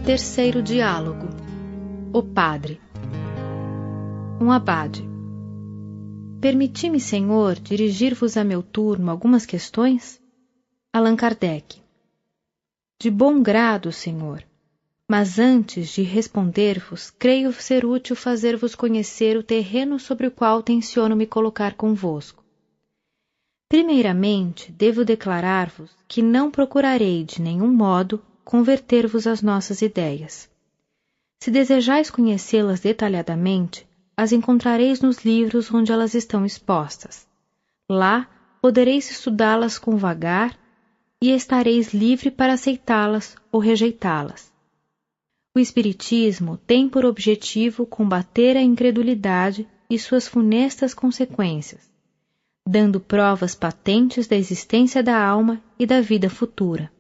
Terceiro diálogo. O padre. Um abade. Permiti-me, Senhor, dirigir-vos a meu turno algumas questões? Allan Kardec. De bom grado, Senhor. Mas antes de responder-vos, creio ser útil fazer-vos conhecer o terreno sobre o qual tenciono me colocar convosco. Primeiramente, devo declarar-vos que não procurarei de nenhum modo converter-vos às nossas ideias. Se desejais conhecê-las detalhadamente, as encontrareis nos livros onde elas estão expostas. Lá podereis estudá-las com vagar e estareis livre para aceitá-las ou rejeitá-las. O Espiritismo tem por objetivo combater a incredulidade e suas funestas consequências, dando provas patentes da existência da alma e da vida futura.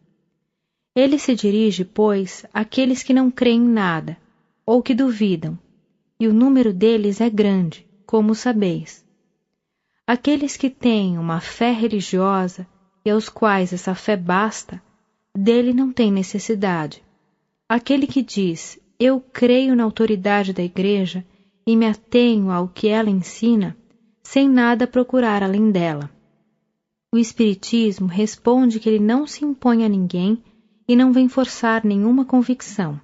Ele se dirige, pois, àqueles que não creem em nada, ou que duvidam, e o número deles é grande, como sabeis. Aqueles que têm uma fé religiosa e aos quais essa fé basta, dele não tem necessidade. Aquele que diz, eu creio na autoridade da Igreja e me atenho ao que ela ensina, sem nada procurar além dela. O Espiritismo responde que ele não se impõe a ninguém e não vem forçar nenhuma convicção.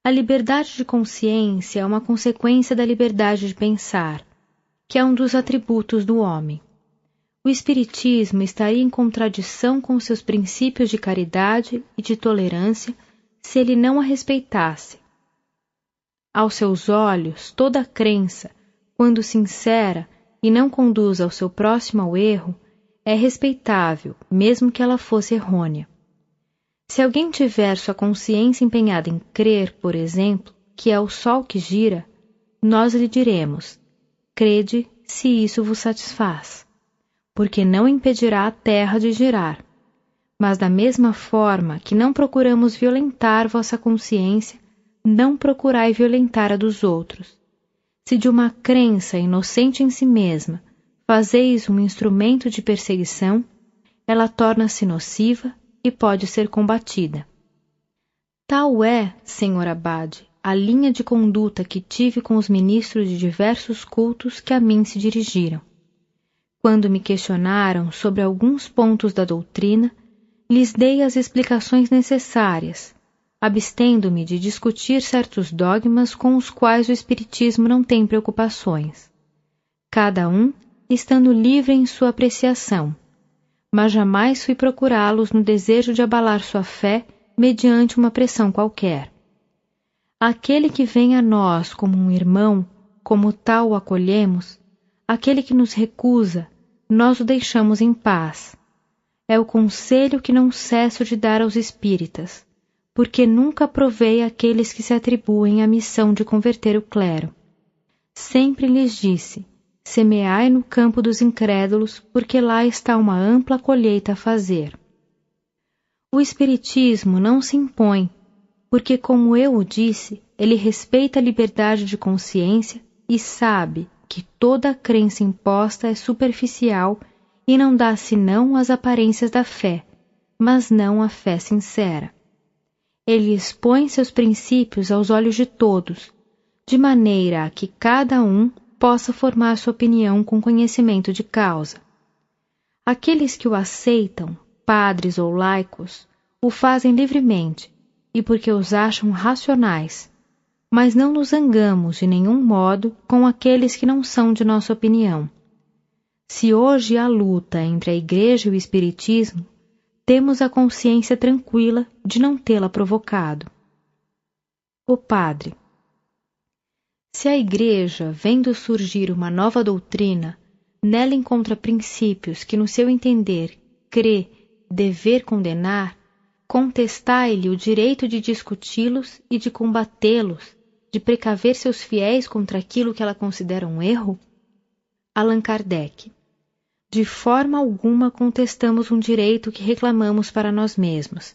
A liberdade de consciência é uma consequência da liberdade de pensar, que é um dos atributos do homem. O Espiritismo estaria em contradição com seus princípios de caridade e de tolerância se ele não a respeitasse. Aos seus olhos, toda crença, quando sincera e não conduz ao seu próximo ao erro, é respeitável, mesmo que ela fosse errônea. Se alguém tiver sua consciência empenhada em crer, por exemplo, que é o sol que gira, nós lhe diremos, crede se isso vos satisfaz, porque não impedirá a terra de girar. Mas da mesma forma que não procuramos violentar vossa consciência, não procurai violentar a dos outros. Se de uma crença inocente em si mesma fazeis um instrumento de perseguição, ela torna-se nociva e pode ser combatida. Tal é, senhor abade, a linha de conduta que tive com os ministros de diversos cultos que a mim se dirigiram. Quando me questionaram sobre alguns pontos da doutrina, lhes dei as explicações necessárias, abstendo-me de discutir certos dogmas com os quais o Espiritismo não tem preocupações. Cada um estando livre em sua apreciação, mas jamais fui procurá-los no desejo de abalar sua fé mediante uma pressão qualquer. Aquele que vem a nós como um irmão, como tal o acolhemos, aquele que nos recusa, nós o deixamos em paz. É o conselho que não cesso de dar aos espíritas, porque nunca aprovei aqueles que se atribuem a missão de converter o clero. Sempre lhes disse, semeai no campo dos incrédulos, porque lá está uma ampla colheita a fazer. O Espiritismo não se impõe, porque, como eu o disse, ele respeita a liberdade de consciência e sabe que toda a crença imposta é superficial e não dá senão as aparências da fé, mas não a fé sincera. Ele expõe seus princípios aos olhos de todos, de maneira a que cada um possa formar sua opinião com conhecimento de causa. Aqueles que o aceitam, padres ou laicos, o fazem livremente e porque os acham racionais, mas não nos zangamos de nenhum modo com aqueles que não são de nossa opinião. Se hoje há luta entre a Igreja e o Espiritismo, temos a consciência tranquila de não tê-la provocado. O padre. Se a Igreja, vendo surgir uma nova doutrina, nela encontra princípios que, no seu entender, crê dever condenar, contestai-lhe o direito de discuti-los e de combatê-los, de precaver seus fiéis contra aquilo que ela considera um erro? Allan Kardec. De forma alguma contestamos um direito que reclamamos para nós mesmos.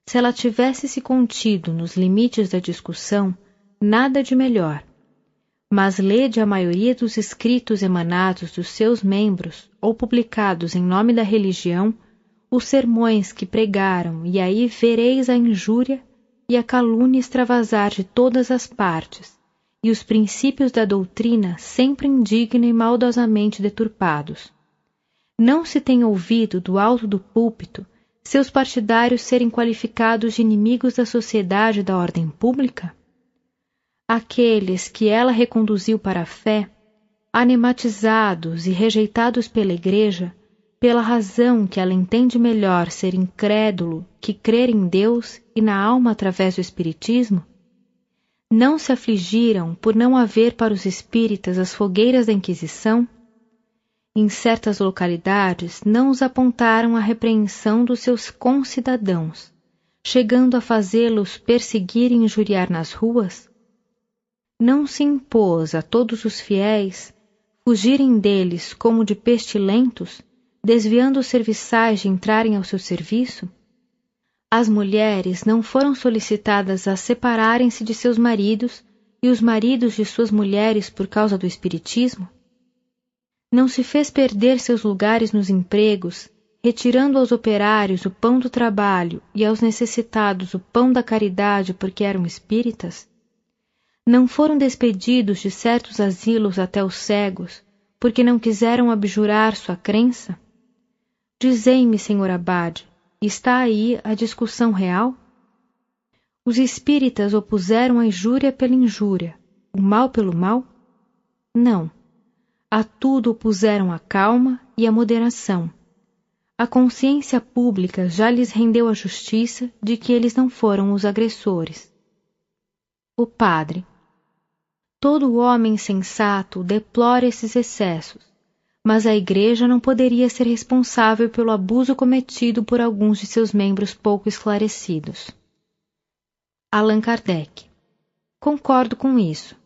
Se ela tivesse se contido nos limites da discussão, nada de melhor. Mas lede a maioria dos escritos emanados dos seus membros ou publicados em nome da religião, os sermões que pregaram, e aí vereis a injúria e a calúnia extravasar de todas as partes, e os princípios da doutrina sempre indigna e maldosamente deturpados. Não se tem ouvido do alto do púlpito seus partidários serem qualificados de inimigos da sociedade e da ordem pública? Aqueles que ela reconduziu para a fé, anematizados e rejeitados pela Igreja, pela razão que ela entende melhor ser incrédulo que crer em Deus e na alma através do Espiritismo, não se afligiram por não haver para os espíritas as fogueiras da Inquisição? Em certas localidades não os apontaram à repreensão dos seus concidadãos, chegando a fazê-los perseguir e injuriar nas ruas? Não se impôs a todos os fiéis fugirem deles como de pestilentos, desviando os serviçais de entrarem ao seu serviço? As mulheres não foram solicitadas a separarem-se de seus maridos e os maridos de suas mulheres por causa do espiritismo? Não se fez perder seus lugares nos empregos, retirando aos operários o pão do trabalho e aos necessitados o pão da caridade porque eram espíritas? Não foram despedidos de certos asilos até os cegos, porque não quiseram abjurar sua crença? Dizei-me, senhor abade, está aí a discussão real? Os espíritas opuseram a injúria pela injúria, o mal pelo mal? Não. A tudo opuseram a calma e a moderação. A consciência pública já lhes rendeu a justiça de que eles não foram os agressores. O padre. Todo homem sensato deplora esses excessos, mas a Igreja não poderia ser responsável pelo abuso cometido por alguns de seus membros pouco esclarecidos. Allan Kardec. Concordo com isso,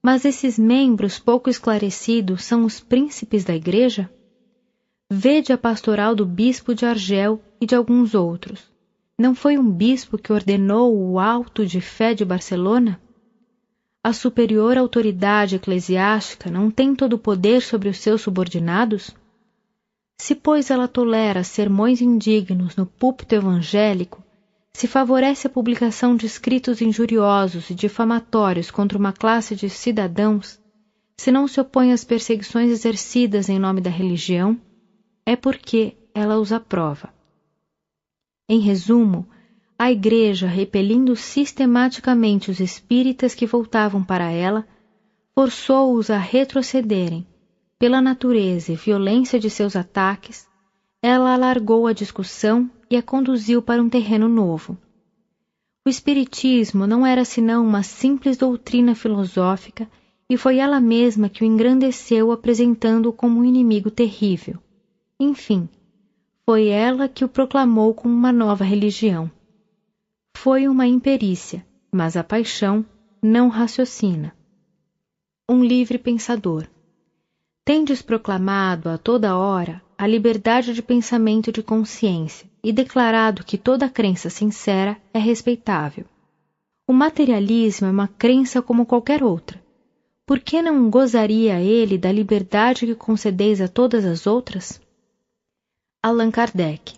mas esses membros pouco esclarecidos são os príncipes da Igreja? Vede a pastoral do bispo de Argel e de alguns outros. Não foi um bispo que ordenou o auto de fé de Barcelona? A superior autoridade eclesiástica não tem todo o poder sobre os seus subordinados? Se, pois, ela tolera sermões indignos no púlpito evangélico, se favorece a publicação de escritos injuriosos e difamatórios contra uma classe de cidadãos, se não se opõe às perseguições exercidas em nome da religião, é porque ela os aprova. Em resumo, a Igreja, repelindo sistematicamente os espíritas que voltavam para ela, forçou-os a retrocederem. Pela natureza e violência de seus ataques, ela alargou a discussão e a conduziu para um terreno novo. O Espiritismo não era senão uma simples doutrina filosófica e foi ela mesma que o engrandeceu apresentando-o como um inimigo terrível. Enfim, foi ela que o proclamou como uma nova religião. Foi uma imperícia, mas a paixão não raciocina. Um livre pensador. Tendes proclamado a toda hora a liberdade de pensamento e de consciência e declarado que toda crença sincera é respeitável. O materialismo é uma crença como qualquer outra. Por que não gozaria ele da liberdade que concedeis a todas as outras? Allan Kardec.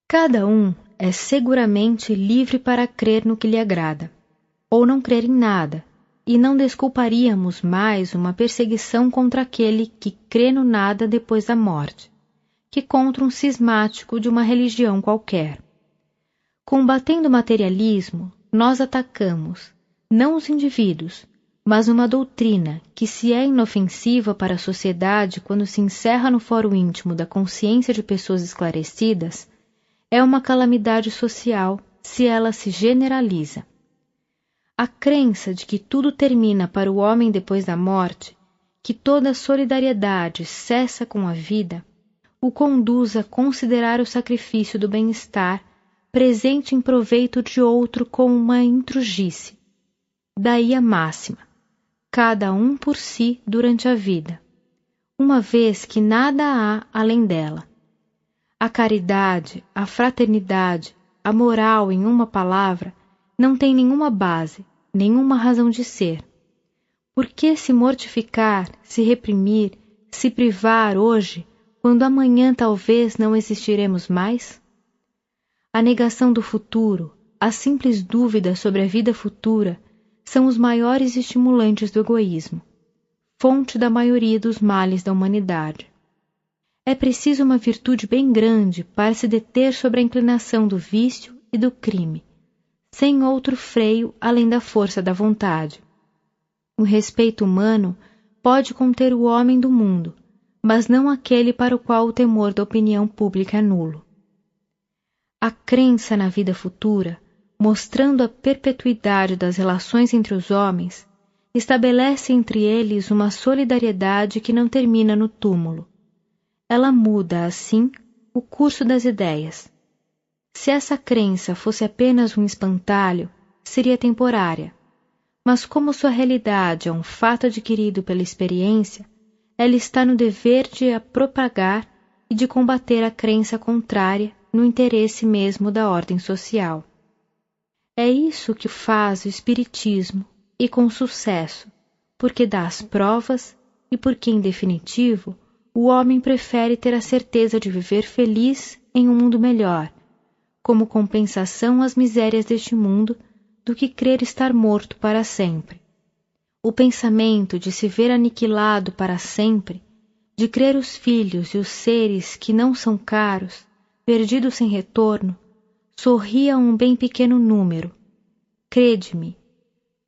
Cada um é seguramente livre para crer no que lhe agrada, ou não crer em nada, e não desculparíamos mais uma perseguição contra aquele que crê no nada depois da morte, que contra um cismático de uma religião qualquer. Combatendo o materialismo, nós atacamos, não os indivíduos, mas uma doutrina que, se é inofensiva para a sociedade quando se encerra no fórum íntimo da consciência de pessoas esclarecidas, é uma calamidade social se ela se generaliza. A crença de que tudo termina para o homem depois da morte, que toda solidariedade cessa com a vida, o conduz a considerar o sacrifício do bem-estar presente em proveito de outro como uma intrugice. Daí a máxima: cada um por si durante a vida, uma vez que nada há além dela. A caridade, a fraternidade, a moral, em uma palavra, não tem nenhuma base, nenhuma razão de ser. Por que se mortificar, se reprimir, se privar hoje, quando amanhã talvez não existiremos mais? A negação do futuro, as simples dúvidas sobre a vida futura são os maiores estimulantes do egoísmo, fonte da maioria dos males da humanidade. É preciso uma virtude bem grande para se deter sobre a inclinação do vício e do crime, sem outro freio além da força da vontade. O respeito humano pode conter o homem do mundo, mas não aquele para o qual o temor da opinião pública é nulo. A crença na vida futura, mostrando a perpetuidade das relações entre os homens, estabelece entre eles uma solidariedade que não termina no túmulo. Ela muda, assim, o curso das ideias. Se essa crença fosse apenas um espantalho, seria temporária. Mas como sua realidade é um fato adquirido pela experiência, ela está no dever de a propagar e de combater a crença contrária no interesse mesmo da ordem social. É isso que faz o Espiritismo, e com sucesso, porque dá as provas e porque, em definitivo, o homem prefere ter a certeza de viver feliz em um mundo melhor, como compensação às misérias deste mundo, do que crer estar morto para sempre. O pensamento de se ver aniquilado para sempre, de crer os filhos e os seres que não são caros, perdidos sem retorno, sorri a um bem pequeno número. Crede-me,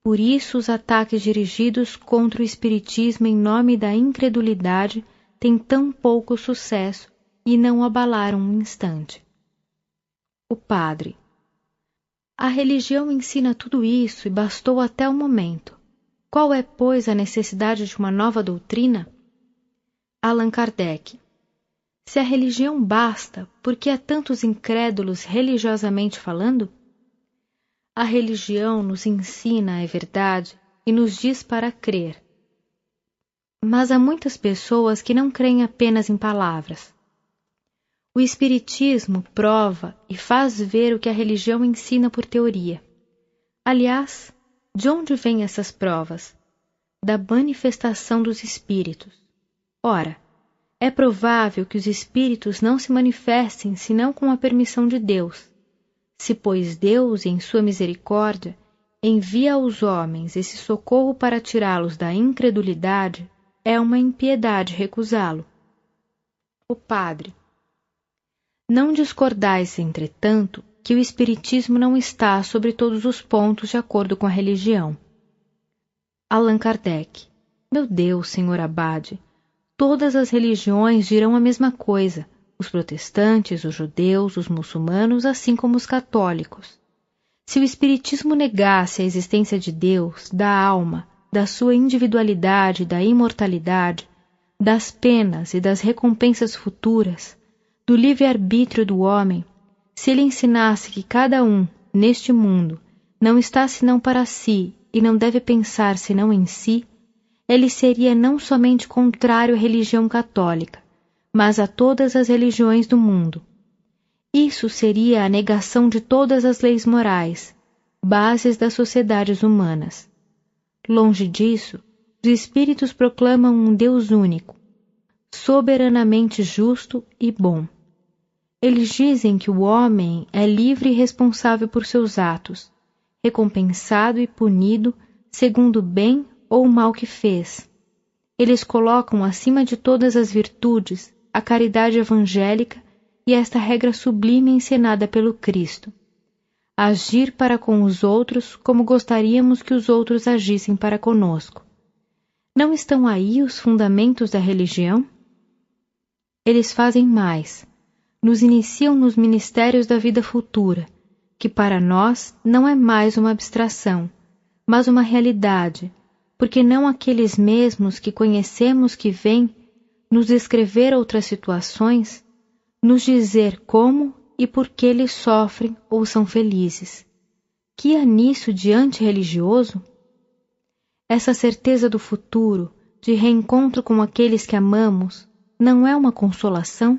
por isso os ataques dirigidos contra o Espiritismo em nome da incredulidade têm tão pouco sucesso e não o abalaram um instante. O padre. A religião ensina tudo isso e bastou até o momento. Qual é, pois, a necessidade de uma nova doutrina? Allan Kardec. Se a religião basta, por que há tantos incrédulos religiosamente falando? A religião nos ensina, é verdade, e nos diz para crer. Mas há muitas pessoas que não creem apenas em palavras. O Espiritismo prova e faz ver o que a religião ensina por teoria. Aliás, de onde vêm essas provas? Da manifestação dos espíritos. Ora, é provável que os espíritos não se manifestem senão com a permissão de Deus. Se, pois, Deus, em sua misericórdia, envia aos homens esse socorro para tirá-los da incredulidade, é uma impiedade recusá-lo. O padre. Não discordais, entretanto, que o Espiritismo não está sobre todos os pontos de acordo com a religião. Allan Kardec. Meu Deus, senhor abade, todas as religiões dirão a mesma coisa, os protestantes, os judeus, os muçulmanos, assim como os católicos. Se o Espiritismo negasse a existência de Deus, da alma, da sua individualidade, da imortalidade, das penas e das recompensas futuras, do livre-arbítrio do homem, se ele ensinasse que cada um, neste mundo, não está senão para si e não deve pensar senão em si, ele seria não somente contrário à religião católica, mas a todas as religiões do mundo. Isso seria a negação de todas as leis morais, bases das sociedades humanas. Longe disso, os espíritos proclamam um Deus único, soberanamente justo e bom. Eles dizem que o homem é livre e responsável por seus atos, recompensado e punido segundo o bem ou o mal que fez. Eles colocam acima de todas as virtudes a caridade evangélica e esta regra sublime ensinada pelo Cristo: agir para com os outros como gostaríamos que os outros agissem para conosco. Não estão aí os fundamentos da religião? Eles fazem mais. Nos iniciam nos ministérios da vida futura, que para nós não é mais uma abstração, mas uma realidade, porque não aqueles mesmos que conhecemos que vêm nos descrever outras situações, nos dizer como e por que eles sofrem ou são felizes. Que há nisso de antirreligioso? Essa certeza do futuro, de reencontro com aqueles que amamos, não é uma consolação?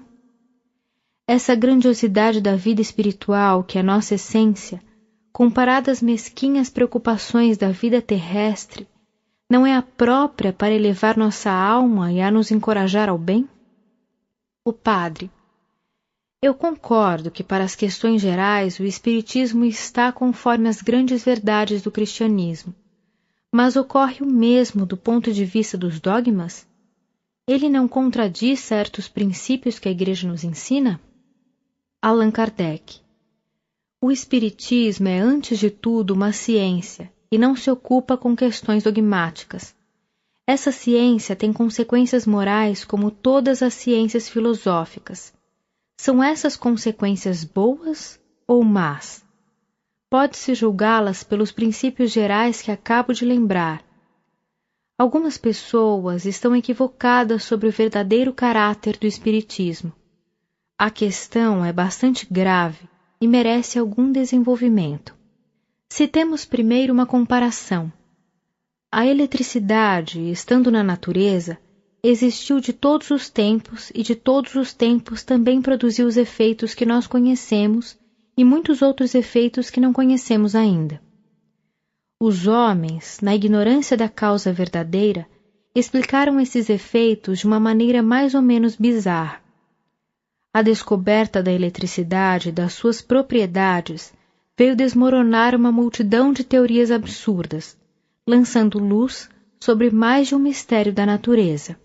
Essa grandiosidade da vida espiritual que é nossa essência, comparada às mesquinhas preocupações da vida terrestre, não é a própria para elevar nossa alma e a nos encorajar ao bem? O padre. Eu concordo que para as questões gerais o Espiritismo está conforme as grandes verdades do cristianismo. Mas ocorre o mesmo do ponto de vista dos dogmas? Ele não contradiz certos princípios que a Igreja nos ensina? Allan Kardec. O Espiritismo é antes de tudo uma ciência e não se ocupa com questões dogmáticas. Essa ciência tem consequências morais como todas as ciências filosóficas. São essas consequências boas ou más? Pode-se julgá-las pelos princípios gerais que acabo de lembrar. Algumas pessoas estão equivocadas sobre o verdadeiro caráter do Espiritismo. A questão é bastante grave e merece algum desenvolvimento. Citemos primeiro uma comparação. A eletricidade, estando na natureza, existiu de todos os tempos e de todos os tempos também produziu os efeitos que nós conhecemos e muitos outros efeitos que não conhecemos ainda. Os homens, na ignorância da causa verdadeira, explicaram esses efeitos de uma maneira mais ou menos bizarra. A descoberta da eletricidade e das suas propriedades veio desmoronar uma multidão de teorias absurdas, lançando luz sobre mais de um mistério da natureza.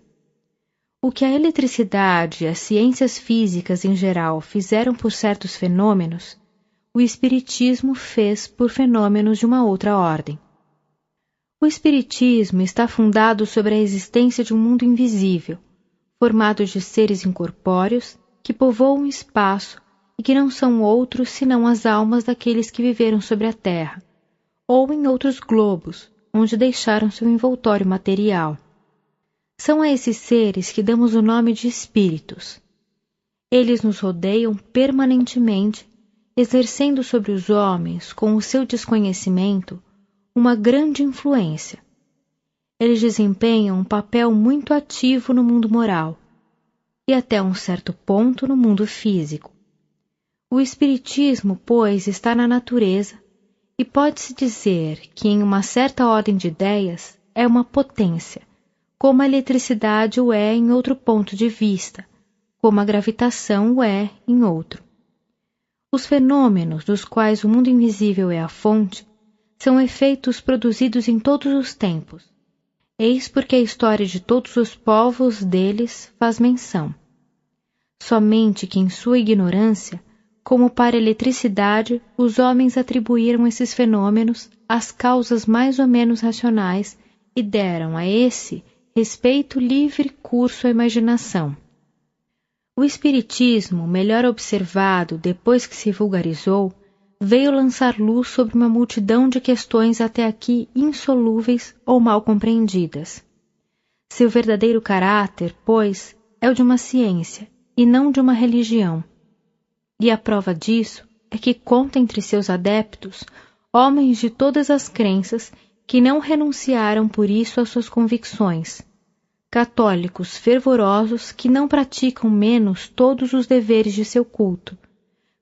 O que a eletricidade e as ciências físicas em geral fizeram por certos fenômenos, o Espiritismo fez por fenômenos de uma outra ordem. O Espiritismo está fundado sobre a existência de um mundo invisível, formado de seres incorpóreos que povoam o espaço e que não são outros senão as almas daqueles que viveram sobre a Terra, ou em outros globos, onde deixaram seu envoltório material. São a esses seres que damos o nome de espíritos. Eles nos rodeiam permanentemente, exercendo sobre os homens, com o seu desconhecimento, uma grande influência. Eles desempenham um papel muito ativo no mundo moral e até um certo ponto no mundo físico. O Espiritismo, pois, está na natureza e pode-se dizer que, em uma certa ordem de ideias, é uma potência, como a eletricidade o é em outro ponto de vista, como a gravitação o é em outro. Os fenômenos dos quais o mundo invisível é a fonte são efeitos produzidos em todos os tempos. Eis porque a história de todos os povos deles faz menção. Somente que em sua ignorância, como para a eletricidade, os homens atribuíram esses fenômenos às causas mais ou menos racionais e deram a esse respeito livre curso à imaginação. O Espiritismo, melhor observado depois que se vulgarizou, veio lançar luz sobre uma multidão de questões até aqui insolúveis ou mal compreendidas. Seu verdadeiro caráter, pois, é o de uma ciência e não de uma religião. E a prova disso é que conta entre seus adeptos homens de todas as crenças que não renunciaram por isso às suas convicções, católicos fervorosos que não praticam menos todos os deveres de seu culto,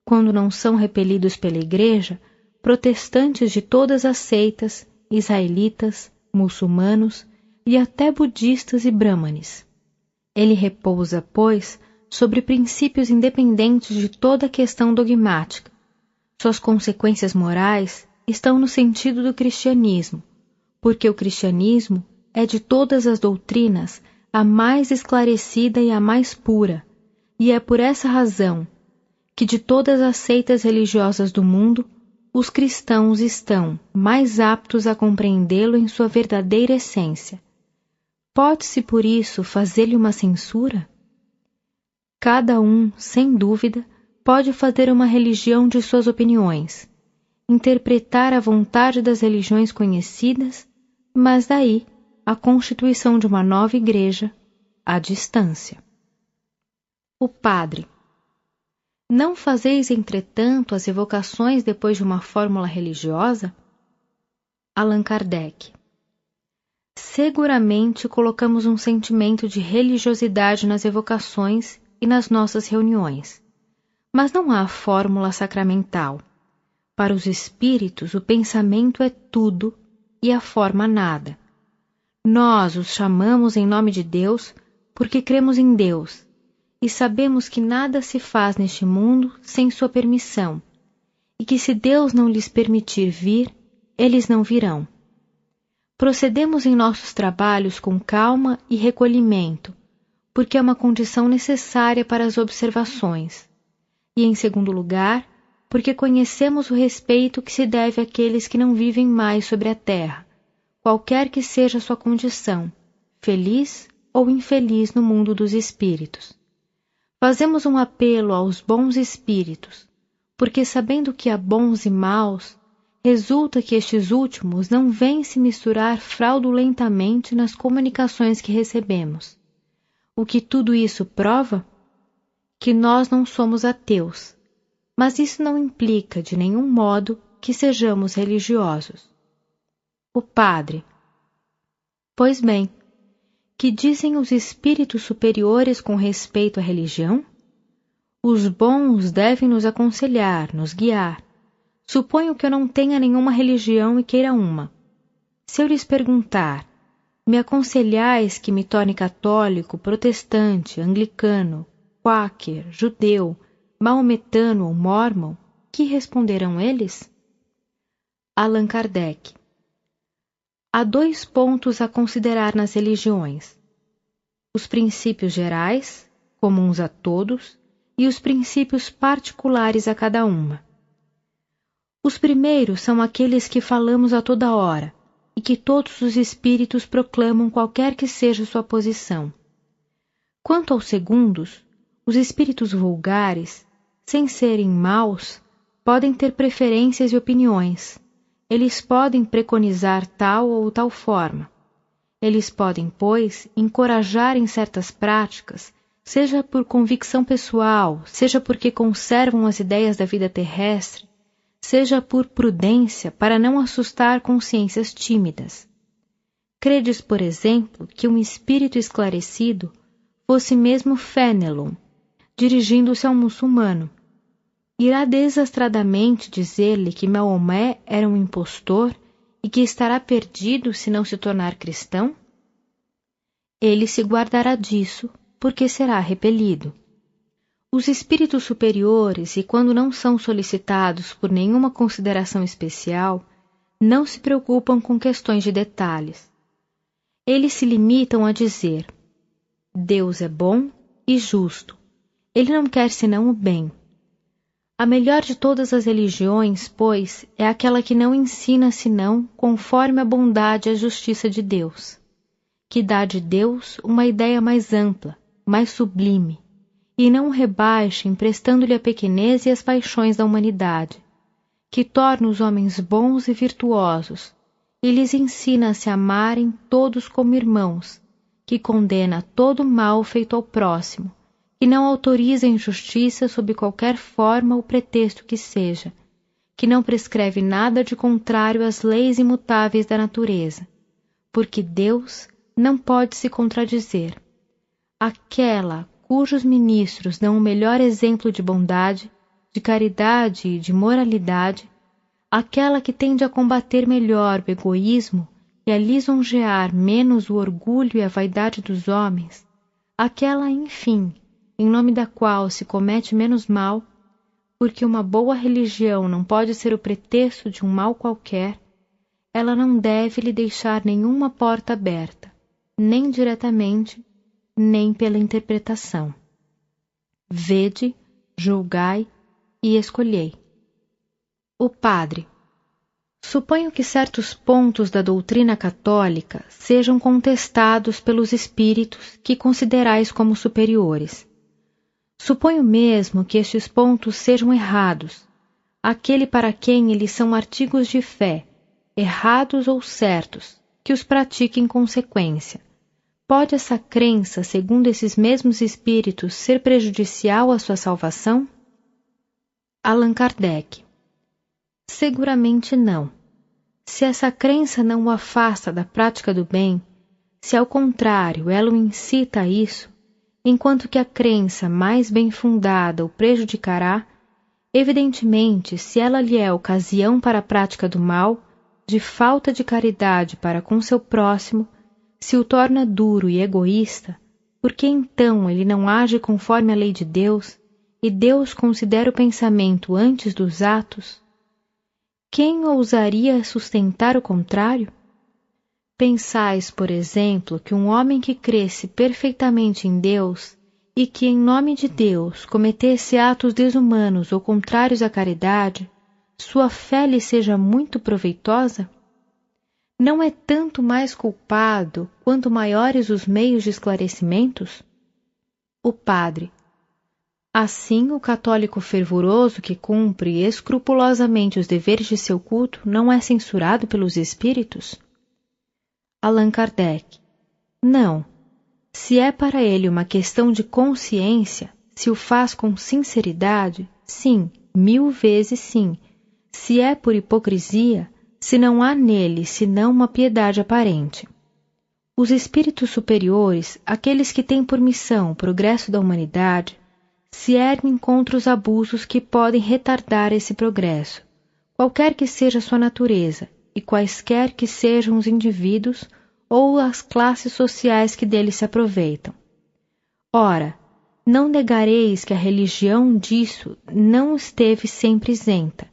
quando não são repelidos pela Igreja, protestantes de todas as seitas, israelitas, muçulmanos e até budistas e brâmanes. Ele repousa, pois, sobre princípios independentes de toda a questão dogmática. Suas consequências morais estão no sentido do cristianismo, porque o cristianismo é de todas as doutrinas a mais esclarecida e a mais pura, e é por essa razão que de todas as seitas religiosas do mundo, os cristãos estão mais aptos a compreendê-lo em sua verdadeira essência. Pode-se, por isso, fazer-lhe uma censura? Cada um, sem dúvida, pode fazer uma religião de suas opiniões, interpretar a vontade das religiões conhecidas, mas daí a constituição de uma nova igreja à distância. O padre. Não fazeis, entretanto, as evocações depois de uma fórmula religiosa? Allan Kardec. Seguramente colocamos um sentimento de religiosidade nas evocações e nas nossas reuniões, mas não há fórmula sacramental. Para os espíritos, o pensamento é tudo e a forma nada. Nós os chamamos em nome de Deus porque cremos em Deus, e sabemos que nada se faz neste mundo sem sua permissão, e que se Deus não lhes permitir vir, eles não virão. Procedemos em nossos trabalhos com calma e recolhimento, porque é uma condição necessária para as observações, e em segundo lugar, porque conhecemos o respeito que se deve àqueles que não vivem mais sobre a terra, qualquer que seja sua condição, feliz ou infeliz no mundo dos espíritos. Fazemos um apelo aos bons espíritos, porque sabendo que há bons e maus, resulta que estes últimos não vêm se misturar fraudulentamente nas comunicações que recebemos. O que tudo isso prova? Que nós não somos ateus, mas isso não implica de nenhum modo que sejamos religiosos. O padre: pois bem, que dizem os espíritos superiores com respeito à religião? Os bons devem nos aconselhar, nos guiar. Suponho que eu não tenha nenhuma religião e queira uma. Se eu lhes perguntar, me aconselhais que me torne católico, protestante, anglicano, quáquer, judeu, maometano ou mórmon, que responderão eles? Allan Kardec: há 2 pontos a considerar nas religiões: os princípios gerais, comuns a todos, e os princípios particulares a cada uma. Os primeiros são aqueles que falamos a toda hora, e que todos os espíritos proclamam qualquer que seja sua posição. Quanto aos segundos, os espíritos vulgares, sem serem maus, podem ter preferências e opiniões. Eles podem preconizar tal ou tal forma. Eles podem, pois, encorajar em certas práticas, seja por convicção pessoal, seja porque conservam as ideias da vida terrestre, seja por prudência para não assustar consciências tímidas. Credes, por exemplo, que um espírito esclarecido fosse mesmo Fénelon, dirigindo-se a um muçulmano. Irá desastradamente dizer-lhe que Maomé era um impostor e que estará perdido se não se tornar cristão? Ele se guardará disso, porque será repelido. Os espíritos superiores, e quando não são solicitados por nenhuma consideração especial, não se preocupam com questões de detalhes. Eles se limitam a dizer: Deus é bom e justo. Ele não quer senão o bem. A melhor de todas as religiões, pois, é aquela que não ensina senão conforme a bondade e a justiça de Deus, que dá de Deus uma ideia mais ampla, mais sublime, e não rebaixa emprestando-lhe a pequenez e as paixões da humanidade, que torna os homens bons e virtuosos, e lhes ensina a se amarem todos como irmãos, que condena todo mal feito ao próximo, que não autoriza a injustiça sob qualquer forma ou pretexto que seja, que não prescreve nada de contrário às leis imutáveis da natureza, porque Deus não pode se contradizer. Aquela cujos ministros dão o melhor exemplo de bondade, de caridade e de moralidade, aquela que tende a combater melhor o egoísmo e a lisonjear menos o orgulho e a vaidade dos homens, aquela, enfim, em nome da qual se comete menos mal, porque uma boa religião não pode ser o pretexto de um mal qualquer, ela não deve lhe deixar nenhuma porta aberta, nem diretamente, nem pela interpretação. Vede, julgai e escolhei. O padre: suponho que certos pontos da doutrina católica sejam contestados pelos espíritos que considerais como superiores. Suponho mesmo que estes pontos sejam errados, aquele para quem eles são artigos de fé, errados ou certos, que os pratique em consequência. Pode essa crença, segundo esses mesmos espíritos, ser prejudicial à sua salvação? Allan Kardec: seguramente não. Se essa crença não o afasta da prática do bem, se ao contrário ela o incita a isso, enquanto que a crença mais bem fundada o prejudicará, evidentemente, se ela lhe é ocasião para a prática do mal, de falta de caridade para com seu próximo, se o torna duro e egoísta, por que então ele não age conforme a lei de Deus, e Deus considera o pensamento antes dos atos? Quem ousaria sustentar o contrário? Pensais, por exemplo, que um homem que cresce perfeitamente em Deus e que, em nome de Deus, cometesse atos desumanos ou contrários à caridade, sua fé lhe seja muito proveitosa? Não é tanto mais culpado quanto maiores os meios de esclarecimentos? O padre. Assim, o católico fervoroso que cumpre escrupulosamente os deveres de seu culto não é censurado pelos espíritos? Allan Kardec. Não. Se é para ele uma questão de consciência, se o faz com sinceridade, sim, 1000 vezes sim. Se é por hipocrisia, se não há nele senão uma piedade aparente. Os espíritos superiores, aqueles que têm por missão o progresso da humanidade, se erguem contra os abusos que podem retardar esse progresso, qualquer que seja sua natureza e quaisquer que sejam os indivíduos ou as classes sociais que dele se aproveitam. Ora, não negareis que a religião disso não esteve sempre isenta.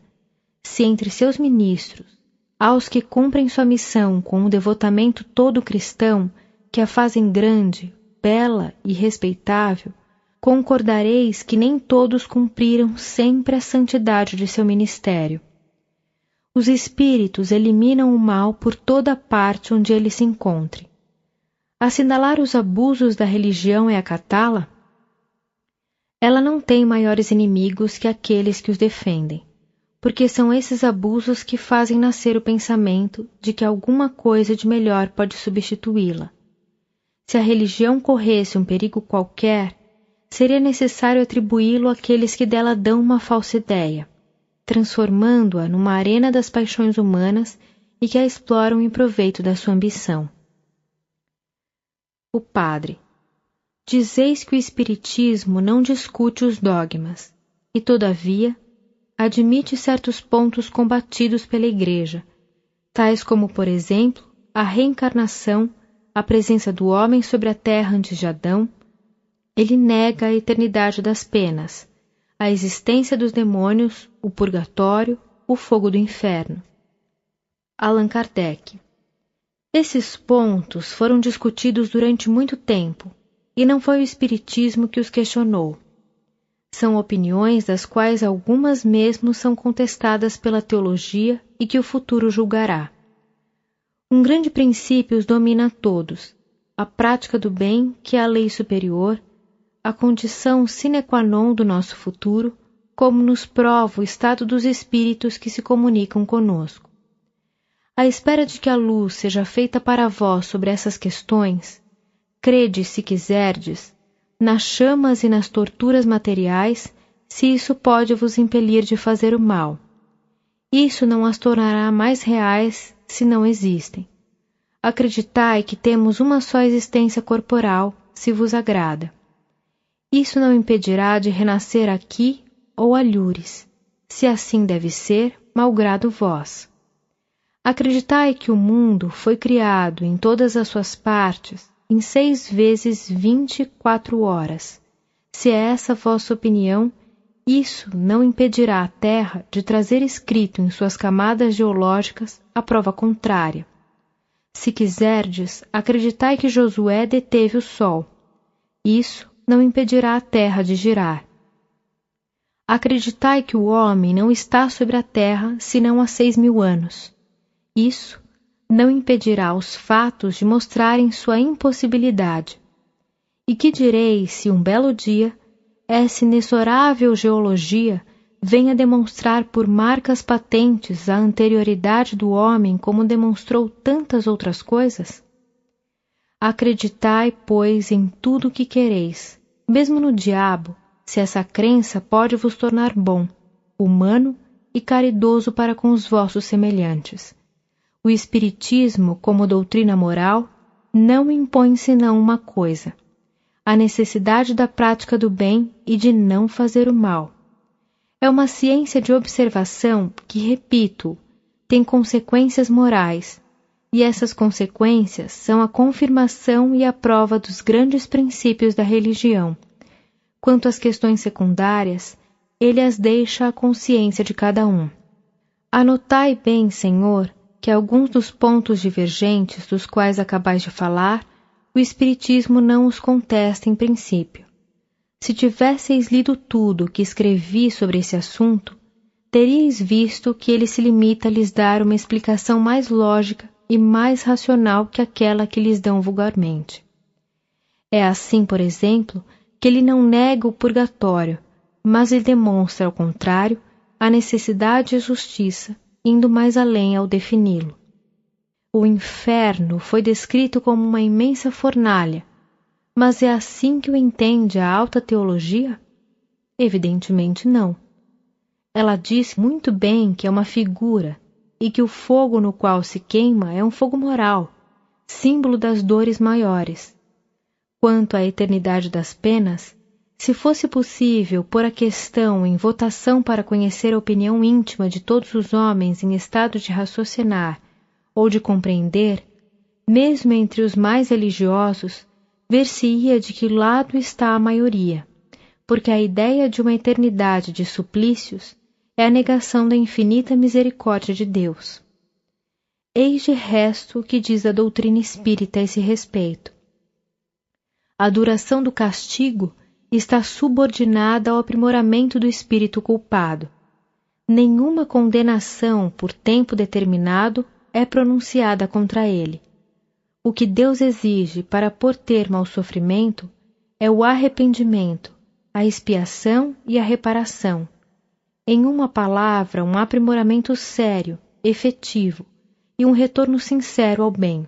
Se entre seus ministros, aos que cumprem sua missão com um devotamento todo cristão, que a fazem grande, bela e respeitável, concordareis que nem todos cumpriram sempre a santidade de seu ministério. Os espíritos eliminam o mal por toda parte onde ele se encontre. Assinalar os abusos da religião é acatá-la? Ela não tem maiores inimigos que aqueles que os defendem, porque são esses abusos que fazem nascer o pensamento de que alguma coisa de melhor pode substituí-la. Se a religião corresse um perigo qualquer, seria necessário atribuí-lo àqueles que dela dão uma falsa ideia, transformando-a numa arena das paixões humanas e que a exploram em proveito da sua ambição. O padre. Dizeis que o Espiritismo não discute os dogmas, e, todavia, admite certos pontos combatidos pela Igreja, tais como, por exemplo, a reencarnação, a presença do homem sobre a terra antes de Adão. Ele nega a eternidade das penas, a existência dos demônios, o purgatório, o fogo do inferno. Allan Kardec. Esses pontos foram discutidos durante muito tempo, e não foi o Espiritismo que os questionou. São opiniões das quais algumas mesmo são contestadas pela teologia e que o futuro julgará. Um grande princípio os domina a todos, a prática do bem, que é a lei superior, a condição sine qua non do nosso futuro, como nos prova o estado dos espíritos que se comunicam conosco. À espera de que a luz seja feita para vós sobre essas questões, crede, se quiserdes, nas chamas e nas torturas materiais, se isso pode vos impelir de fazer o mal. Isso não as tornará mais reais se não existem. Acreditai que temos uma só existência corporal, se vos agrada. Isso não impedirá de renascer aqui ou alhures, se assim deve ser, malgrado vós. Acreditai que o mundo foi criado em todas as suas partes em 6 vezes 24 horas. Se é essa vossa opinião, isso não impedirá a Terra de trazer escrito em suas camadas geológicas a prova contrária. Se quiserdes, acreditai que Josué deteve o Sol. Isso não impedirá a Terra de girar. Acreditai que o homem não está sobre a Terra senão há 6.000 anos. Isso não impedirá os fatos de mostrarem sua impossibilidade. E que direis se um belo dia essa inexorável geologia venha demonstrar por marcas patentes a anterioridade do homem como demonstrou tantas outras coisas? Acreditai, pois, em tudo o que quereis, mesmo no diabo, se essa crença pode vos tornar bom, humano e caridoso para com os vossos semelhantes. O Espiritismo, como doutrina moral, não impõe senão uma coisa: a necessidade da prática do bem e de não fazer o mal. É uma ciência de observação que, repito, tem consequências morais, e essas consequências são a confirmação e a prova dos grandes princípios da religião. Quanto às questões secundárias, ele as deixa à consciência de cada um. Anotai bem, Senhor, que alguns dos pontos divergentes dos quais acabais de falar, o Espiritismo não os contesta em princípio. Se tivesseis lido tudo o que escrevi sobre esse assunto, teríeis visto que ele se limita a lhes dar uma explicação mais lógica e mais racional que aquela que lhes dão vulgarmente. É assim, por exemplo, que ele não nega o purgatório, mas lhe demonstra, ao contrário, a necessidade e a justiça, indo mais além ao defini-lo. O inferno foi descrito como uma imensa fornalha, mas é assim que o entende a alta teologia? Evidentemente não. Ela diz muito bem que é uma figura e que o fogo no qual se queima é um fogo moral, símbolo das dores maiores. Quanto à eternidade das penas, se fosse possível pôr a questão em votação para conhecer a opinião íntima de todos os homens em estado de raciocinar ou de compreender, mesmo entre os mais religiosos, ver-se-ia de que lado está a maioria, porque a ideia de uma eternidade de suplícios é a negação da infinita misericórdia de Deus. Eis de resto o que diz a doutrina espírita a esse respeito. A duração do castigo está subordinada ao aprimoramento do espírito culpado. Nenhuma condenação por tempo determinado é pronunciada contra ele. O que Deus exige para pôr termo ao sofrimento é o arrependimento, a expiação e a reparação. Em uma palavra, um aprimoramento sério, efetivo e um retorno sincero ao bem.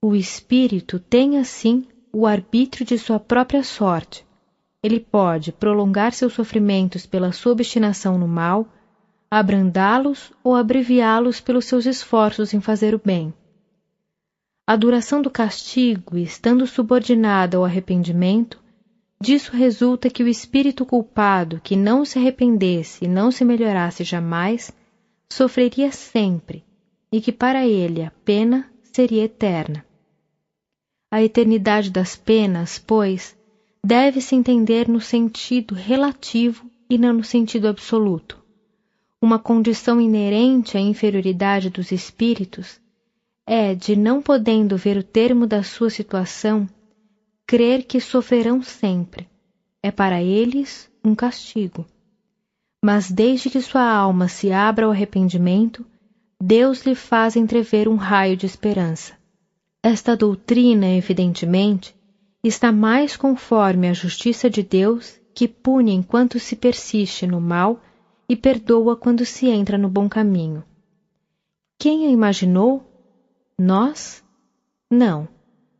O espírito tem, assim, o arbítrio de sua própria sorte. Ele pode prolongar seus sofrimentos pela sua obstinação no mal, abrandá-los ou abreviá-los pelos seus esforços em fazer o bem. A duração do castigo, estando subordinada ao arrependimento, disso resulta que o espírito culpado, que não se arrependesse e não se melhorasse jamais, sofreria sempre, e que para ele a pena seria eterna. A eternidade das penas, pois, deve-se entender no sentido relativo e não no sentido absoluto. Uma condição inerente à inferioridade dos espíritos é de, não podendo ver o termo da sua situação, crer que sofrerão sempre. É para eles um castigo. Mas desde que sua alma se abra ao arrependimento, Deus lhe faz entrever um raio de esperança. Esta doutrina, evidentemente, está mais conforme à justiça de Deus, que pune enquanto se persiste no mal e perdoa quando se entra no bom caminho. Quem a imaginou? Nós? Não.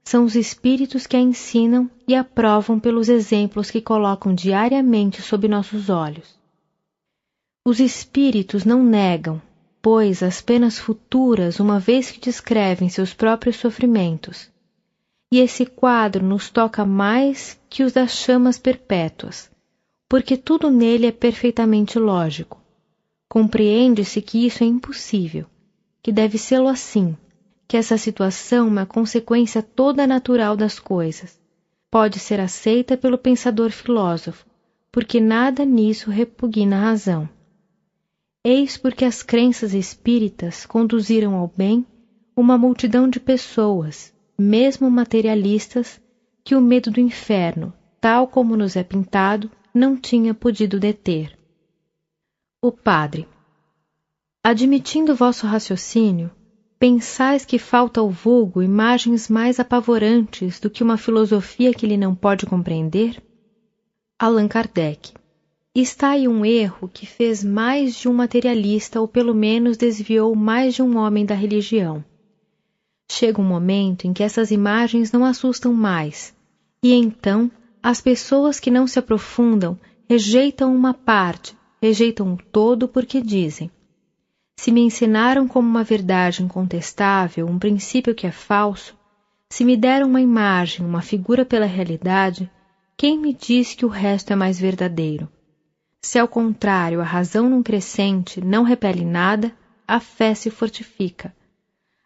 São os espíritos que a ensinam e a provam pelos exemplos que colocam diariamente sob nossos olhos. Os espíritos não negam, pois, as penas futuras, uma vez que descrevem seus próprios sofrimentos. E esse quadro nos toca mais que os das chamas perpétuas, porque tudo nele é perfeitamente lógico. Compreende-se que isso é impossível, que deve ser-lo assim, que essa situação é uma consequência toda natural das coisas. Pode ser aceita pelo pensador filósofo, porque nada nisso repugna a razão. Eis porque as crenças espíritas conduziram ao bem uma multidão de pessoas, mesmo materialistas, que o medo do inferno, tal como nos é pintado, não tinha podido deter. O padre: admitindo vosso raciocínio, pensais que falta ao vulgo imagens mais apavorantes do que uma filosofia que ele não pode compreender? Allan Kardec: está aí um erro que fez mais de um materialista, ou pelo menos desviou mais de um homem da religião. Chega um momento em que essas imagens não assustam mais, e então as pessoas que não se aprofundam rejeitam uma parte, rejeitam o todo porque dizem: se me ensinaram como uma verdade incontestável um princípio que é falso, se me deram uma imagem, uma figura pela realidade, quem me diz que o resto é mais verdadeiro? Se ao contrário a razão num crescente não repele nada, a fé se fortifica.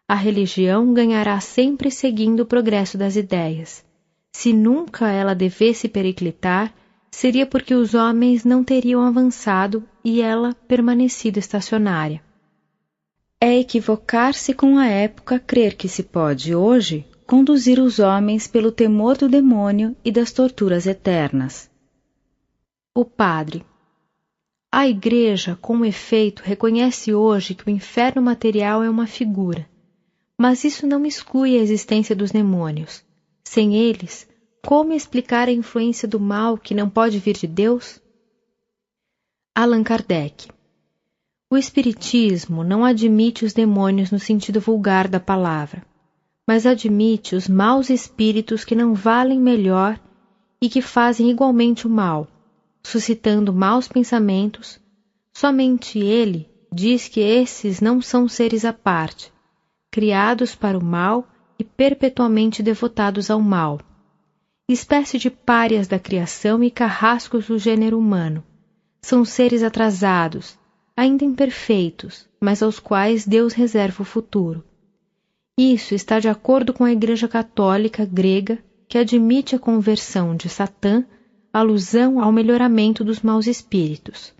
a religião ganhará sempre seguindo o progresso das ideias. Se nunca ela devesse periclitar, seria porque os homens não teriam avançado e ela permanecido estacionária. É equivocar-se com a época crer que se pode, hoje, conduzir os homens pelo temor do demônio e das torturas eternas. O padre. A Igreja, com efeito, reconhece hoje que o inferno material é uma figura, mas isso não exclui a existência dos demônios. Sem eles, como explicar a influência do mal que não pode vir de Deus? Allan Kardec. O Espiritismo não admite os demônios no sentido vulgar da palavra, mas admite os maus espíritos que não valem melhor e que fazem igualmente o mal, suscitando maus pensamentos. Somente ele diz que esses não são seres à parte, criados para o mal e perpetuamente devotados ao mal, espécie de párias da criação e carrascos do gênero humano. São seres atrasados, ainda imperfeitos, mas aos quais Deus reserva o futuro. Isso está de acordo com a Igreja Católica grega, que admite a conversão de Satã, alusão ao melhoramento dos maus espíritos.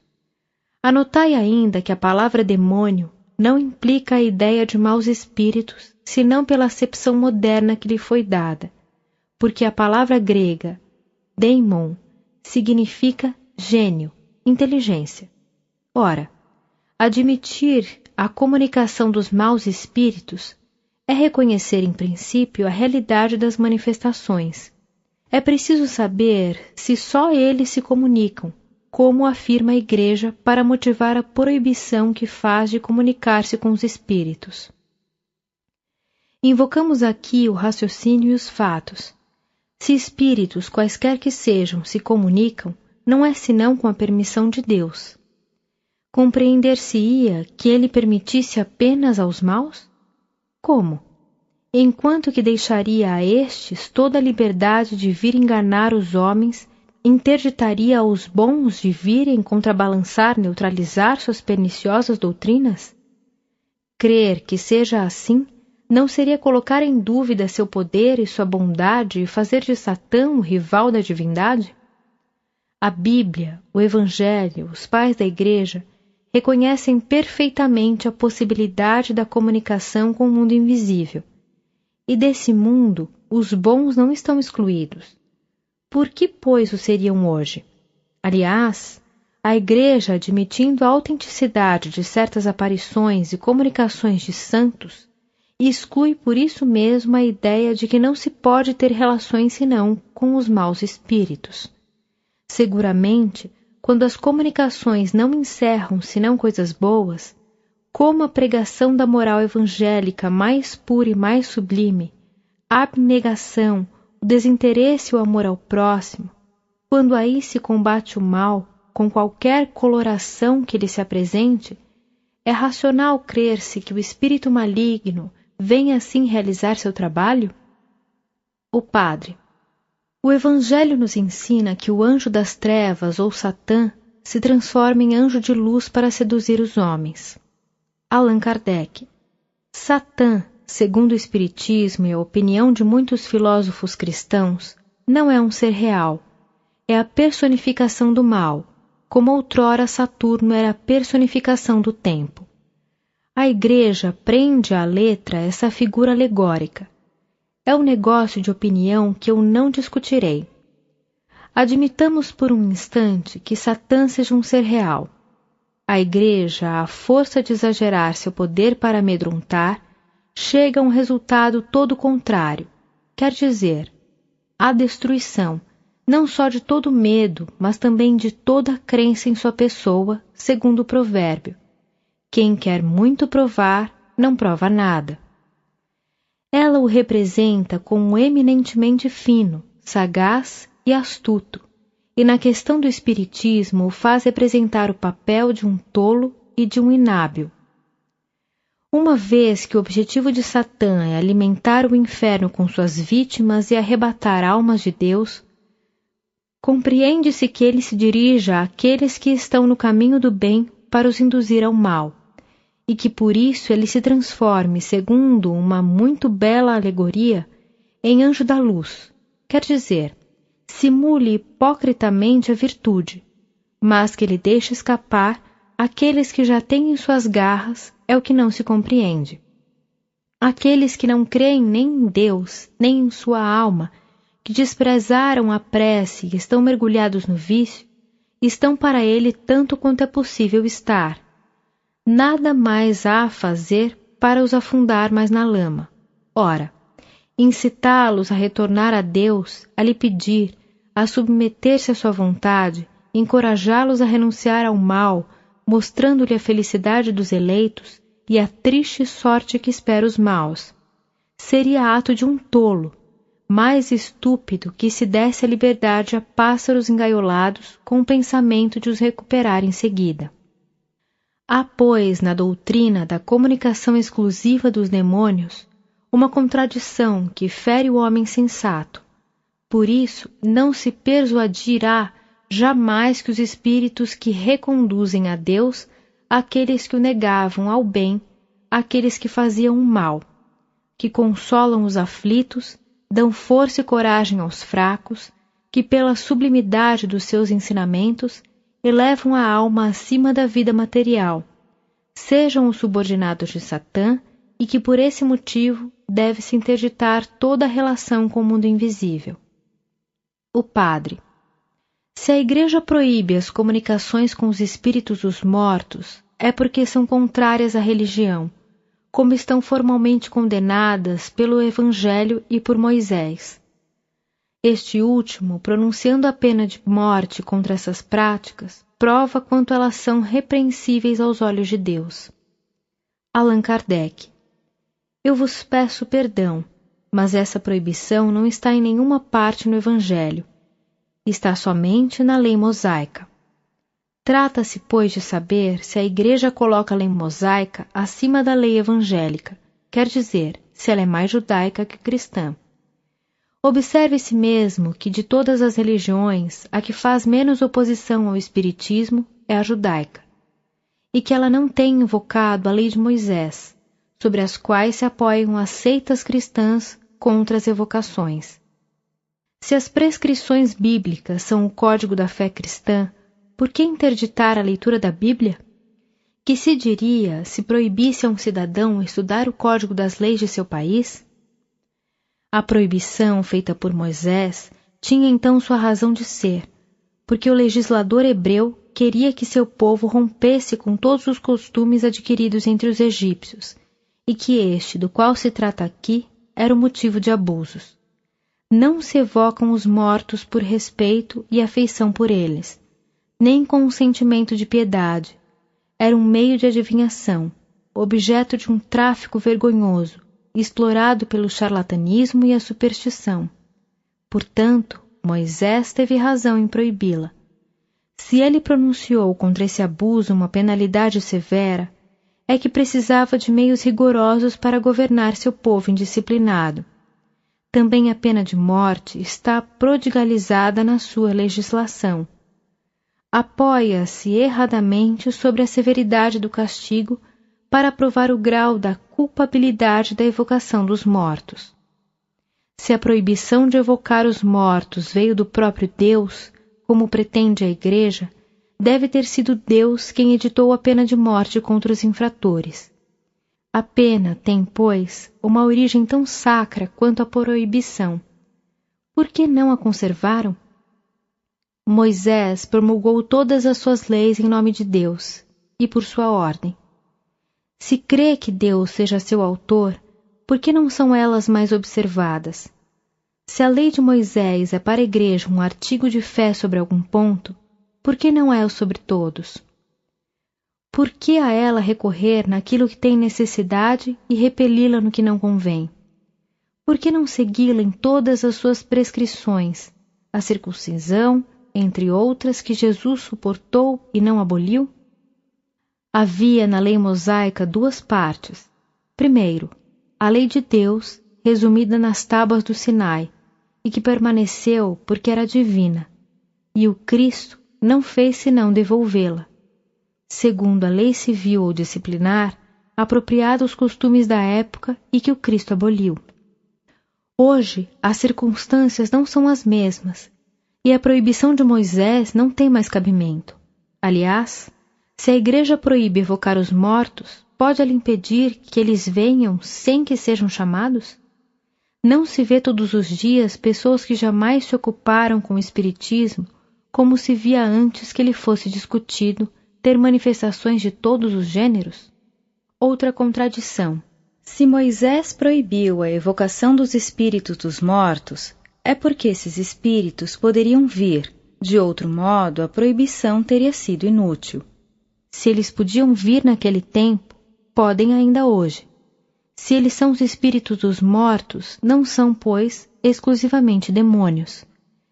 Anotai ainda que a palavra demônio não implica a ideia de maus espíritos, senão pela acepção moderna que lhe foi dada, porque a palavra grega daimon significa gênio, inteligência. Ora, admitir a comunicação dos maus espíritos é reconhecer em princípio a realidade das manifestações. É preciso saber se só eles se comunicam, como afirma a Igreja para motivar a proibição que faz de comunicar-se com os espíritos. Invocamos aqui o raciocínio e os fatos. Se espíritos, quaisquer que sejam, se comunicam, não é senão com a permissão de Deus. Compreender-se-ia que ele permitisse apenas aos maus? Como? Enquanto que deixaria a estes toda a liberdade de vir enganar os homens, interditaria aos bons de virem contrabalançar, neutralizar suas perniciosas doutrinas? Crer que seja assim não seria colocar em dúvida seu poder e sua bondade e fazer de Satã o rival da divindade? A Bíblia, o Evangelho, os pais da Igreja reconhecem perfeitamente a possibilidade da comunicação com o mundo invisível. E desse mundo, os bons não estão excluídos. Por que, pois, o seriam hoje? Aliás, a Igreja, admitindo a autenticidade de certas aparições e comunicações de santos, exclui por isso mesmo a ideia de que não se pode ter relações senão com os maus espíritos. Seguramente, quando as comunicações não encerram senão coisas boas, como a pregação da moral evangélica mais pura e mais sublime, a abnegação, o desinteresse e o amor ao próximo, quando aí se combate o mal com qualquer coloração que lhe se apresente, é racional crer-se que o espírito maligno vem assim realizar seu trabalho? O padre. O Evangelho nos ensina que o anjo das trevas, ou Satã, se transforma em anjo de luz para seduzir os homens. Allan Kardec. Satã, segundo o Espiritismo e a opinião de muitos filósofos cristãos, não é um ser real. É a personificação do mal, como outrora Saturno era a personificação do tempo. A Igreja prende à letra essa figura alegórica. É um negócio de opinião que eu não discutirei. Admitamos por um instante que Satã seja um ser real. A Igreja, à força de exagerar seu poder para amedrontar, chega a um resultado todo contrário, quer dizer, a destruição, não só de todo medo, mas também de toda a crença em sua pessoa, segundo o provérbio: quem quer muito provar, não prova nada. Ela o representa como eminentemente fino, sagaz e astuto, e na questão do espiritismo o faz representar o papel de um tolo e de um inábil. Uma vez que o objetivo de Satã é alimentar o inferno com suas vítimas e arrebatar almas de Deus, compreende-se que ele se dirija àqueles que estão no caminho do bem para os induzir ao mal, e que por isso ele se transforme, segundo uma muito bela alegoria, em anjo da luz, quer dizer, simule hipocritamente a virtude, mas que ele deixe escapar aqueles que já têm em suas garras é o que não se compreende. Aqueles que não creem nem em Deus, nem em sua alma, que desprezaram a prece e estão mergulhados no vício, estão para ele tanto quanto é possível estar. Nada mais há a fazer para os afundar mais na lama. Ora, incitá-los a retornar a Deus, a lhe pedir, a submeter-se à sua vontade, encorajá-los a renunciar ao mal, mostrando-lhe a felicidade dos eleitos e a triste sorte que espera os maus. Seria ato de um tolo, mais estúpido que se desse a liberdade a pássaros engaiolados com o pensamento de os recuperar em seguida. Há, pois, na doutrina da comunicação exclusiva dos demônios, uma contradição que fere o homem sensato. Por isso, não se persuadirá jamais que os espíritos que reconduzem a Deus aqueles que o negavam ao bem, aqueles que faziam o mal, que consolam os aflitos, dão força e coragem aos fracos, que pela sublimidade dos seus ensinamentos elevam a alma acima da vida material, sejam os subordinados de Satã e que por esse motivo deve-se interditar toda a relação com o mundo invisível. O padre. Se a Igreja proíbe as comunicações com os espíritos dos mortos, é porque são contrárias à religião, como estão formalmente condenadas pelo Evangelho e por Moisés. Este último, pronunciando a pena de morte contra essas práticas, prova quanto elas são repreensíveis aos olhos de Deus. Allan Kardec. Eu vos peço perdão, mas essa proibição não está em nenhuma parte no Evangelho. Está somente na lei mosaica. Trata-se, pois, de saber se a Igreja coloca a lei mosaica acima da lei evangélica, quer dizer, se ela é mais judaica que cristã. Observe-se mesmo que de todas as religiões, a que faz menos oposição ao espiritismo é a judaica, e que ela não tem invocado a lei de Moisés, sobre as quais se apoiam as seitas cristãs contra as evocações. Se as prescrições bíblicas são o código da fé cristã, por que interditar a leitura da Bíblia? Que se diria se proibisse a um cidadão estudar o código das leis de seu país? A proibição feita por Moisés tinha então sua razão de ser, porque o legislador hebreu queria que seu povo rompesse com todos os costumes adquiridos entre os egípcios, e que este, do qual se trata aqui, era o motivo de abusos. Não se evocam os mortos por respeito e afeição por eles, nem com um sentimento de piedade. Era um meio de adivinhação, objeto de um tráfico vergonhoso, explorado pelo charlatanismo e a superstição. Portanto, Moisés teve razão em proibi-la. Se ele pronunciou contra esse abuso uma penalidade severa, é que precisava de meios rigorosos para governar seu povo indisciplinado. Também a pena de morte está prodigalizada na sua legislação. Apoia-se erradamente sobre a severidade do castigo para provar o grau da culpabilidade da evocação dos mortos. Se a proibição de evocar os mortos veio do próprio Deus, como pretende a Igreja, deve ter sido Deus quem editou a pena de morte contra os infratores. A pena tem, pois, uma origem tão sacra quanto a proibição. Por que não a conservaram? Moisés promulgou todas as suas leis em nome de Deus e por sua ordem. Se crê que Deus seja seu autor, por que não são elas mais observadas? Se a lei de Moisés é para a Igreja um artigo de fé sobre algum ponto, por que não é o sobre todos? Por que a ela recorrer naquilo que tem necessidade e repeli-la no que não convém? Por que não segui-la em todas as suas prescrições, a circuncisão, entre outras que Jesus suportou e não aboliu? Havia na lei mosaica duas partes. Primeiro, a lei de Deus, resumida nas tábuas do Sinai, e que permaneceu porque era divina, e o Cristo não fez senão devolvê-la. Segundo a lei civil ou disciplinar, apropriado aos costumes da época e que o Cristo aboliu. Hoje, as circunstâncias não são as mesmas, e a proibição de Moisés não tem mais cabimento. Aliás, se a Igreja proíbe evocar os mortos, pode ela impedir que eles venham sem que sejam chamados? Não se vê todos os dias pessoas que jamais se ocuparam com o espiritismo, como se via antes que ele fosse discutido, ter manifestações de todos os gêneros? Outra contradição. Se Moisés proibiu a evocação dos espíritos dos mortos, é porque esses espíritos poderiam vir. De outro modo, a proibição teria sido inútil. Se eles podiam vir naquele tempo, podem ainda hoje. Se eles são os espíritos dos mortos, não são, pois, exclusivamente demônios.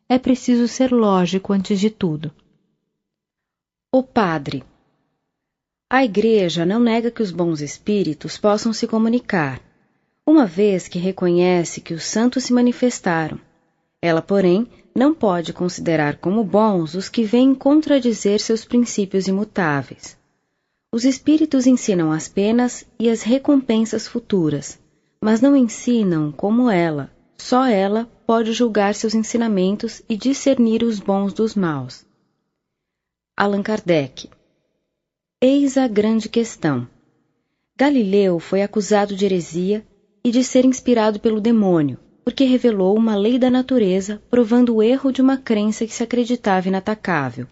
É preciso ser lógico antes de tudo. O padre. A Igreja não nega que os bons espíritos possam se comunicar, uma vez que reconhece que os santos se manifestaram. Ela, porém, não pode considerar como bons os que vêm contradizer seus princípios imutáveis. Os espíritos ensinam as penas e as recompensas futuras, mas não ensinam como ela. Só ela pode julgar seus ensinamentos e discernir os bons dos maus. Allan Kardec. Eis a grande questão. Galileu foi acusado de heresia e de ser inspirado pelo demônio, porque revelou uma lei da natureza, provando o erro de uma crença que se acreditava inatacável.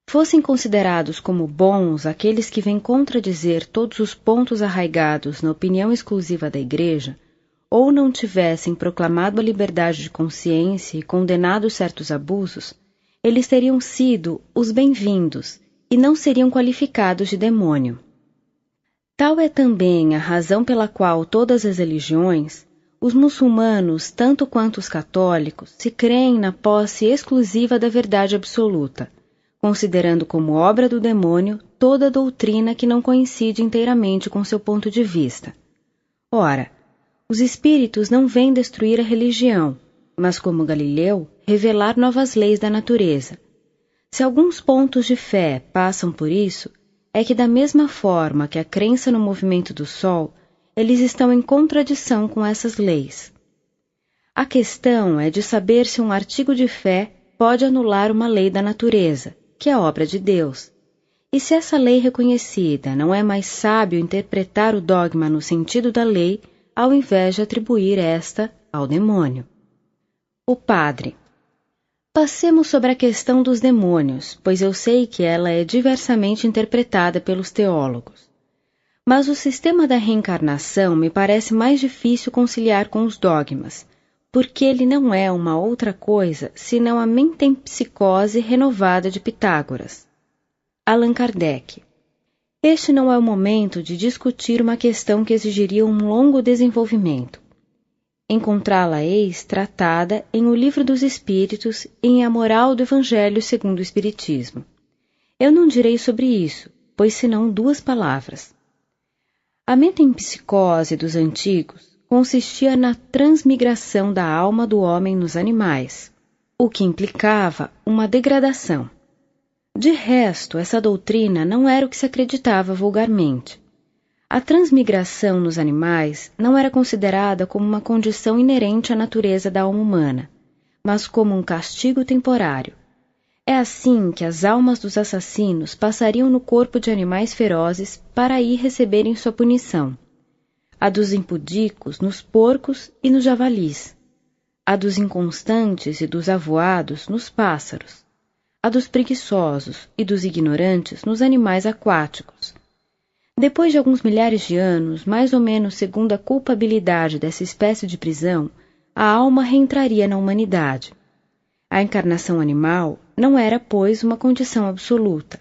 Fossem considerados como bons aqueles que vêm contradizer todos os pontos arraigados na opinião exclusiva da Igreja, ou não tivessem proclamado a liberdade de consciência e condenado certos abusos, eles teriam sido os bem-vindos e não seriam qualificados de demônio. Tal é também a razão pela qual todas as religiões, os muçulmanos tanto quanto os católicos, se creem na posse exclusiva da verdade absoluta, considerando como obra do demônio toda doutrina que não coincide inteiramente com seu ponto de vista. Ora, os espíritos não vêm destruir a religião, mas, como Galileu, revelar novas leis da natureza. Se alguns pontos de fé passam por isso, é que da mesma forma que a crença no movimento do Sol, eles estão em contradição com essas leis. A questão é de saber se um artigo de fé pode anular uma lei da natureza, que é obra de Deus. E se essa lei reconhecida não é mais sábio interpretar o dogma no sentido da lei, ao invés de atribuir esta ao demônio. O padre. Passemos sobre a questão dos demônios, pois eu sei que ela é diversamente interpretada pelos teólogos. Mas o sistema da reencarnação me parece mais difícil conciliar com os dogmas, porque ele não é uma outra coisa senão a metempsicose renovada de Pitágoras. Allan Kardec. Este não é o momento de discutir uma questão que exigiria um longo desenvolvimento. Encontrá-la-eis tratada em O Livro dos Espíritos e em A Moral do Evangelho segundo o Espiritismo. Eu não direi sobre isso, pois senão 2 palavras. A metempsicose dos antigos consistia na transmigração da alma do homem nos animais, o que implicava uma degradação. De resto, essa doutrina não era o que se acreditava vulgarmente. A transmigração nos animais não era considerada como uma condição inerente à natureza da alma humana, mas como um castigo temporário. É assim que as almas dos assassinos passariam no corpo de animais ferozes para aí receberem sua punição. A dos impudicos nos porcos e nos javalis. A dos inconstantes e dos avoados nos pássaros. A dos preguiçosos e dos ignorantes nos animais aquáticos. Depois de alguns milhares de anos, mais ou menos segundo a culpabilidade dessa espécie de prisão, a alma reentraria na humanidade. A encarnação animal não era, pois, uma condição absoluta,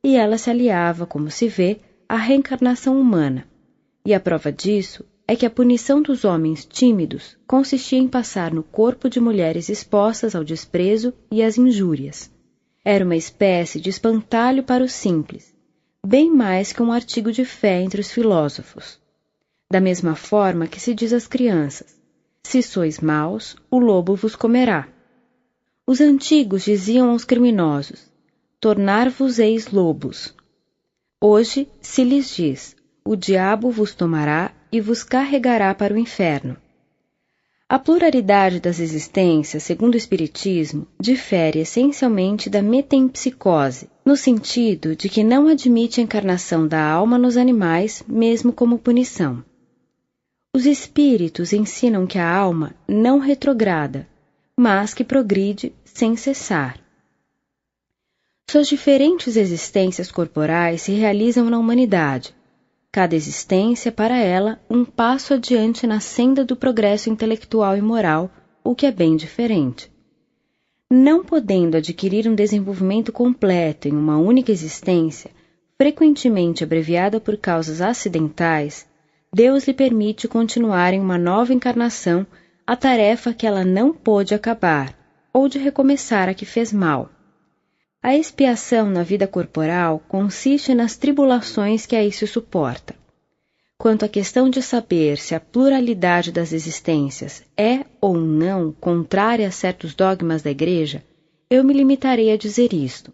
e ela se aliava, como se vê, à reencarnação humana. E a prova disso é que a punição dos homens tímidos consistia em passar no corpo de mulheres expostas ao desprezo e às injúrias. Era uma espécie de espantalho para os simples, bem mais que um artigo de fé entre os filósofos. Da mesma forma que se diz às crianças, se sois maus, o lobo vos comerá. Os antigos diziam aos criminosos, tornar-vos-eis lobos. Hoje se lhes diz, o diabo vos tomará e vos carregará para o inferno. A pluralidade das existências, segundo o Espiritismo, difere essencialmente da metempsicose, no sentido de que não admite a encarnação da alma nos animais, mesmo como punição. Os espíritos ensinam que a alma não retrograda, mas que progride sem cessar. Suas diferentes existências corporais se realizam na humanidade. Cada existência, para ela, um passo adiante na senda do progresso intelectual e moral, o que é bem diferente. Não podendo adquirir um desenvolvimento completo em uma única existência, frequentemente abreviada por causas acidentais, Deus lhe permite continuar em uma nova encarnação a tarefa que ela não pôde acabar, ou de recomeçar a que fez mal. A expiação na vida corporal consiste nas tribulações que a isso suporta. Quanto à questão de saber se a pluralidade das existências é ou não contrária a certos dogmas da Igreja, eu me limitarei a dizer isto.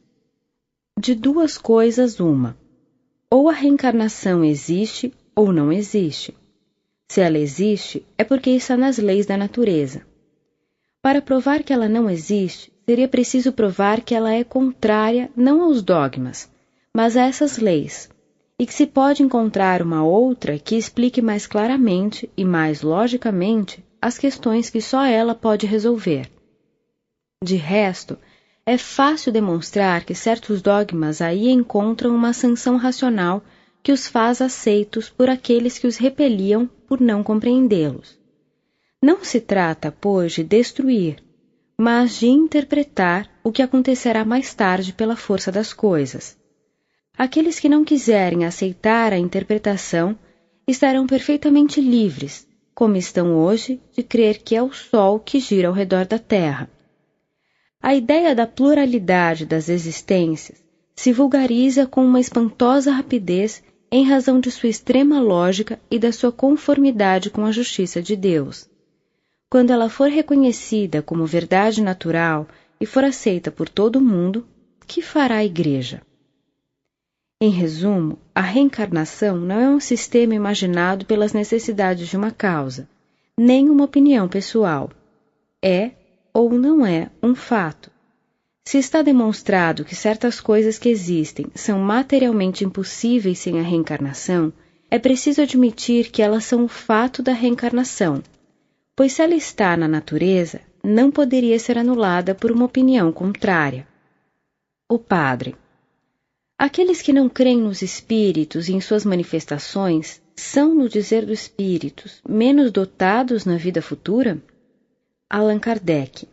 De duas coisas uma: ou a reencarnação existe ou não existe. Se ela existe, é porque está nas leis da natureza. Para provar que ela não existe, seria preciso provar que ela é contrária não aos dogmas, mas a essas leis, e que se pode encontrar uma outra que explique mais claramente e mais logicamente as questões que só ela pode resolver. De resto, é fácil demonstrar que certos dogmas aí encontram uma sanção racional que os faz aceitos por aqueles que os repeliam por não compreendê-los. Não se trata, pois, de destruir, mas de interpretar o que acontecerá mais tarde pela força das coisas. Aqueles que não quiserem aceitar a interpretação estarão perfeitamente livres, como estão hoje, de crer que é o Sol que gira ao redor da Terra. A ideia da pluralidade das existências se vulgariza com uma espantosa rapidez em razão de sua extrema lógica e da sua conformidade com a justiça de Deus. Quando ela for reconhecida como verdade natural e for aceita por todo o mundo, que fará a Igreja? Em resumo, a reencarnação não é um sistema imaginado pelas necessidades de uma causa, nem uma opinião pessoal. É ou não é um fato. Se está demonstrado que certas coisas que existem são materialmente impossíveis sem a reencarnação, é preciso admitir que elas são o fato da reencarnação, pois se ela está na natureza, não poderia ser anulada por uma opinião contrária. O Padre: aqueles que não creem nos espíritos e em suas manifestações são, no dizer dos espíritos, menos dotados na vida futura? Allan Kardec: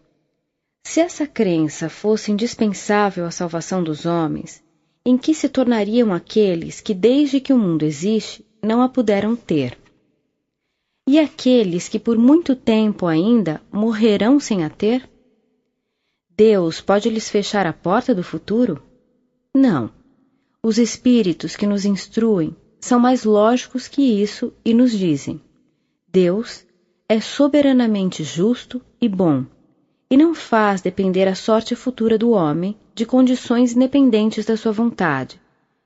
se essa crença fosse indispensável à salvação dos homens, em que se tornariam aqueles que, desde que o mundo existe, não a puderam ter? E aqueles que por muito tempo ainda morrerão sem a ter? Deus pode lhes fechar a porta do futuro? Não. Os espíritos que nos instruem são mais lógicos que isso e nos dizem: Deus é soberanamente justo e bom, e não faz depender a sorte futura do homem de condições independentes da sua vontade.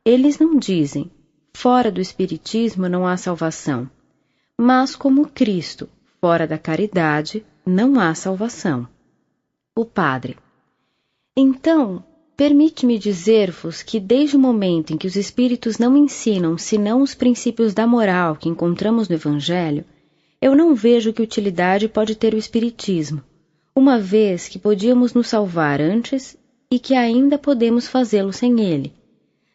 Eles não dizem: fora do espiritismo não há salvação. Mas como Cristo, fora da caridade, não há salvação. O Padre: então, permite-me dizer-vos que desde o momento em que os espíritos não ensinam senão os princípios da moral que encontramos no Evangelho, eu não vejo que utilidade pode ter o espiritismo, uma vez que podíamos nos salvar antes e que ainda podemos fazê-lo sem ele.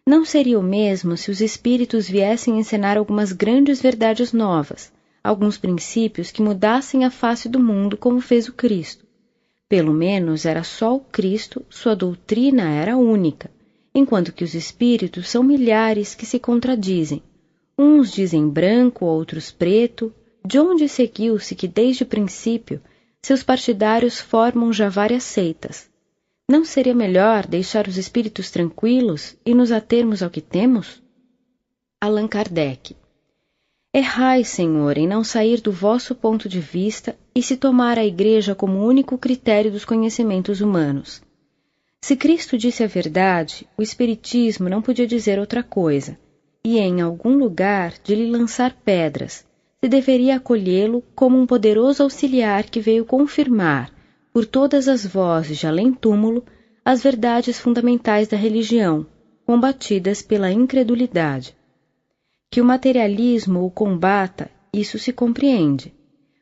Não seria o mesmo se os espíritos viessem ensinar algumas grandes verdades novas, alguns princípios que mudassem a face do mundo como fez o Cristo. Pelo menos era só o Cristo, sua doutrina era única, enquanto que os espíritos são milhares que se contradizem. Uns dizem branco, outros preto. De onde seguiu-se que desde o princípio seus partidários formam já várias seitas? Não seria melhor deixar os espíritos tranquilos e nos atermos ao que temos? Allan Kardec: errai, Senhor, em não sair do vosso ponto de vista e se tomar a Igreja como único critério dos conhecimentos humanos. Se Cristo disse a verdade, o Espiritismo não podia dizer outra coisa, e em algum lugar de lhe lançar pedras, se deveria acolhê-lo como um poderoso auxiliar que veio confirmar, por todas as vozes de além-túmulo, as verdades fundamentais da religião, combatidas pela incredulidade. Que o materialismo o combata, isso se compreende,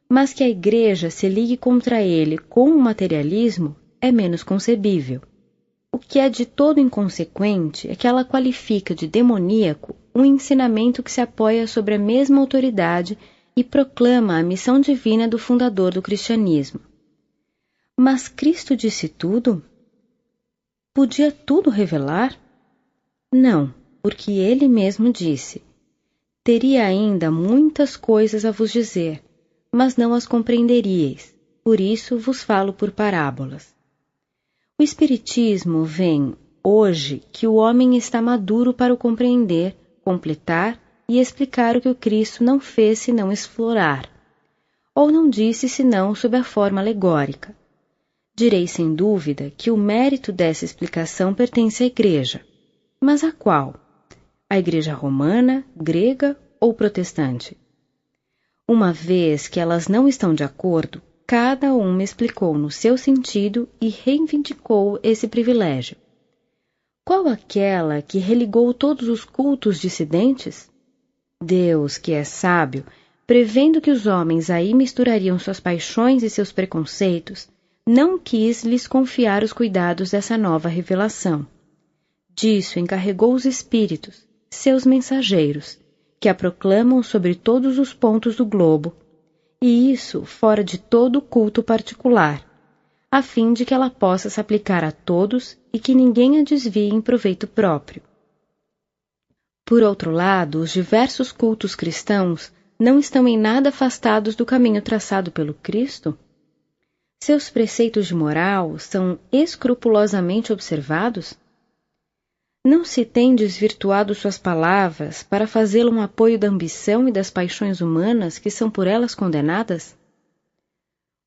mas que a Igreja se ligue contra ele com o materialismo é menos concebível. O que é de todo inconsequente é que ela qualifica de demoníaco um ensinamento que se apoia sobre a mesma autoridade e proclama a missão divina do fundador do cristianismo. Mas Cristo disse tudo? Podia tudo revelar? Não, porque ele mesmo disse: teria ainda muitas coisas a vos dizer, mas não as compreenderíeis, por isso vos falo por parábolas. O Espiritismo vem, hoje, que o homem está maduro para o compreender, completar e explicar o que o Cristo não fez senão explorar, ou não disse senão sob a forma alegórica. Direi sem dúvida que o mérito dessa explicação pertence à Igreja. Mas a qual? A Igreja romana, grega ou protestante? Uma vez que elas não estão de acordo, cada uma explicou no seu sentido e reivindicou esse privilégio. Qual aquela que religou todos os cultos dissidentes? Deus, que é sábio, prevendo que os homens aí misturariam suas paixões e seus preconceitos, não quis lhes confiar os cuidados dessa nova revelação. Disso encarregou os espíritos, seus mensageiros, que a proclamam sobre todos os pontos do globo, e isso fora de todo culto particular, a fim de que ela possa se aplicar a todos e que ninguém a desvie em proveito próprio. Por outro lado, os diversos cultos cristãos não estão em nada afastados do caminho traçado pelo Cristo? Seus preceitos de moral são escrupulosamente observados? Não se tem desvirtuado suas palavras para fazê-lo um apoio da ambição e das paixões humanas que são por elas condenadas?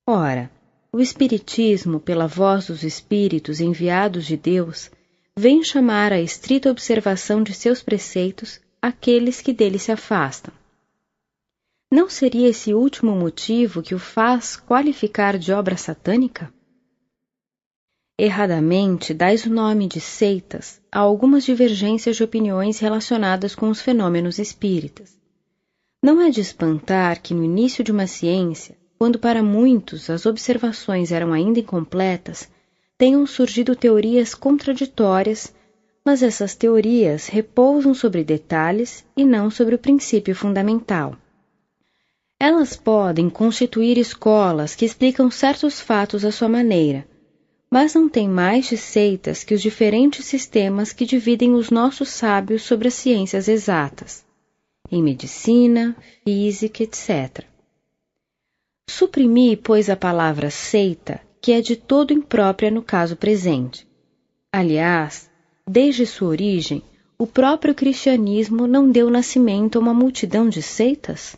Ora, o Espiritismo, pela voz dos Espíritos enviados de Deus, vem chamar à estrita observação de seus preceitos aqueles que dele se afastam. Não seria esse último motivo que o faz qualificar de obra satânica? Erradamente dais o nome de seitas a algumas divergências de opiniões relacionadas com os fenômenos espíritas. Não é de espantar que no início de uma ciência, quando para muitos as observações eram ainda incompletas, tenham surgido teorias contraditórias, mas essas teorias repousam sobre detalhes e não sobre o princípio fundamental. Elas podem constituir escolas que explicam certos fatos à sua maneira, mas não têm mais de seitas que os diferentes sistemas que dividem os nossos sábios sobre as ciências exatas, em medicina, física, etc. Suprimi, pois, a palavra seita, que é de todo imprópria no caso presente. Aliás, desde sua origem, o próprio cristianismo não deu nascimento a uma multidão de seitas?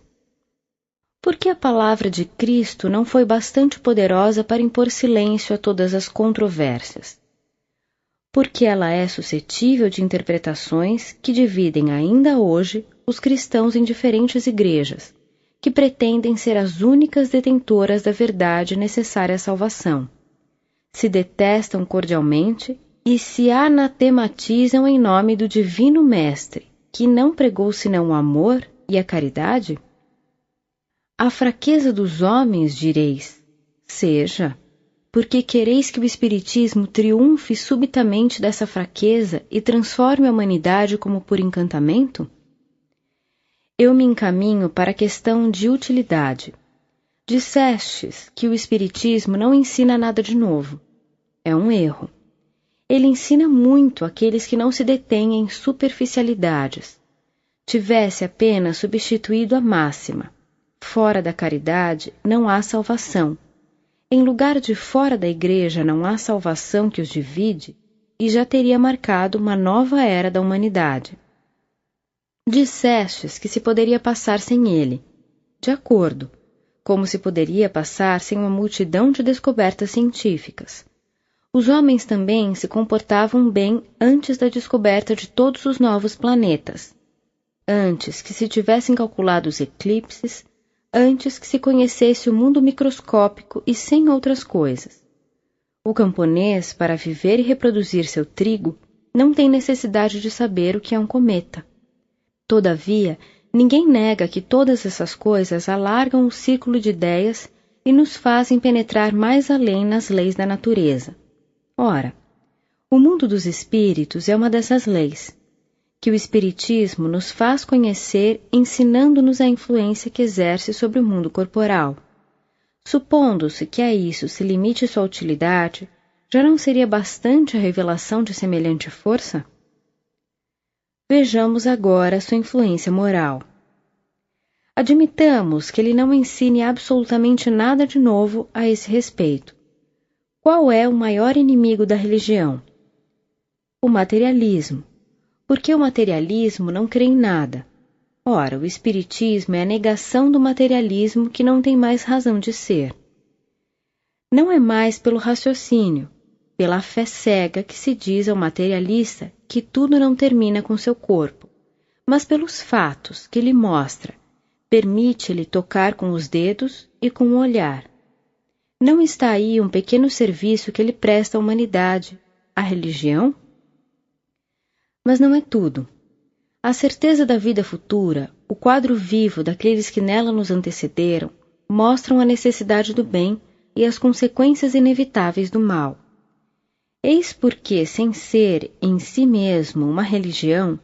Por que a palavra de Cristo não foi bastante poderosa para impor silêncio a todas as controvérsias? Porque ela é suscetível de interpretações que dividem ainda hoje os cristãos em diferentes igrejas, que pretendem ser as únicas detentoras da verdade necessária à salvação. Se detestam cordialmente e se anatematizam em nome do Divino Mestre, que não pregou senão o amor e a caridade? A fraqueza dos homens, direis, seja, porque quereis que o Espiritismo triunfe subitamente dessa fraqueza e transforme a humanidade como por encantamento? Eu me encaminho para a questão de utilidade. Dissestes que o Espiritismo não ensina nada de novo. É um erro. Ele ensina muito àqueles que não se detêm em superficialidades. Tivesse apenas substituído a máxima: fora da caridade não há salvação. Em lugar de fora da Igreja não há salvação que os divide, e já teria marcado uma nova era da humanidade. Dissestes que se poderia passar sem ele. De acordo, como se poderia passar sem uma multidão de descobertas científicas. Os homens também se comportavam bem antes da descoberta de todos os novos planetas. antes que se tivessem calculado os eclipses, antes que se conhecesse o mundo microscópico e sem outras coisas. O camponês, para viver e reproduzir seu trigo, não tem necessidade de saber o que é um cometa. Todavia, ninguém nega que todas essas coisas alargam o círculo de ideias e nos fazem penetrar mais além nas leis da natureza. Ora, o mundo dos espíritos é uma dessas leis, que o Espiritismo nos faz conhecer ensinando-nos a influência que exerce sobre o mundo corporal. Supondo-se que a isso se limite sua utilidade, já não seria bastante a revelação de semelhante força? Vejamos agora sua influência moral. Admitamos que ele não ensine absolutamente nada de novo a esse respeito. Qual é o maior inimigo da religião? O materialismo. Porque o materialismo não crê em nada. Ora, o Espiritismo é a negação do materialismo que não tem mais razão de ser. Não é mais pelo raciocínio, pela fé cega que se diz ao materialista que tudo não termina com seu corpo, mas pelos fatos que lhe mostra, permite-lhe tocar com os dedos e com o olhar. Não está aí um pequeno serviço que ele presta à humanidade, à religião? Mas não é tudo. A certeza da vida futura, o quadro vivo daqueles que nela nos antecederam, mostram a necessidade do bem e as consequências inevitáveis do mal. Eis porque, sem ser em si mesmo uma religião,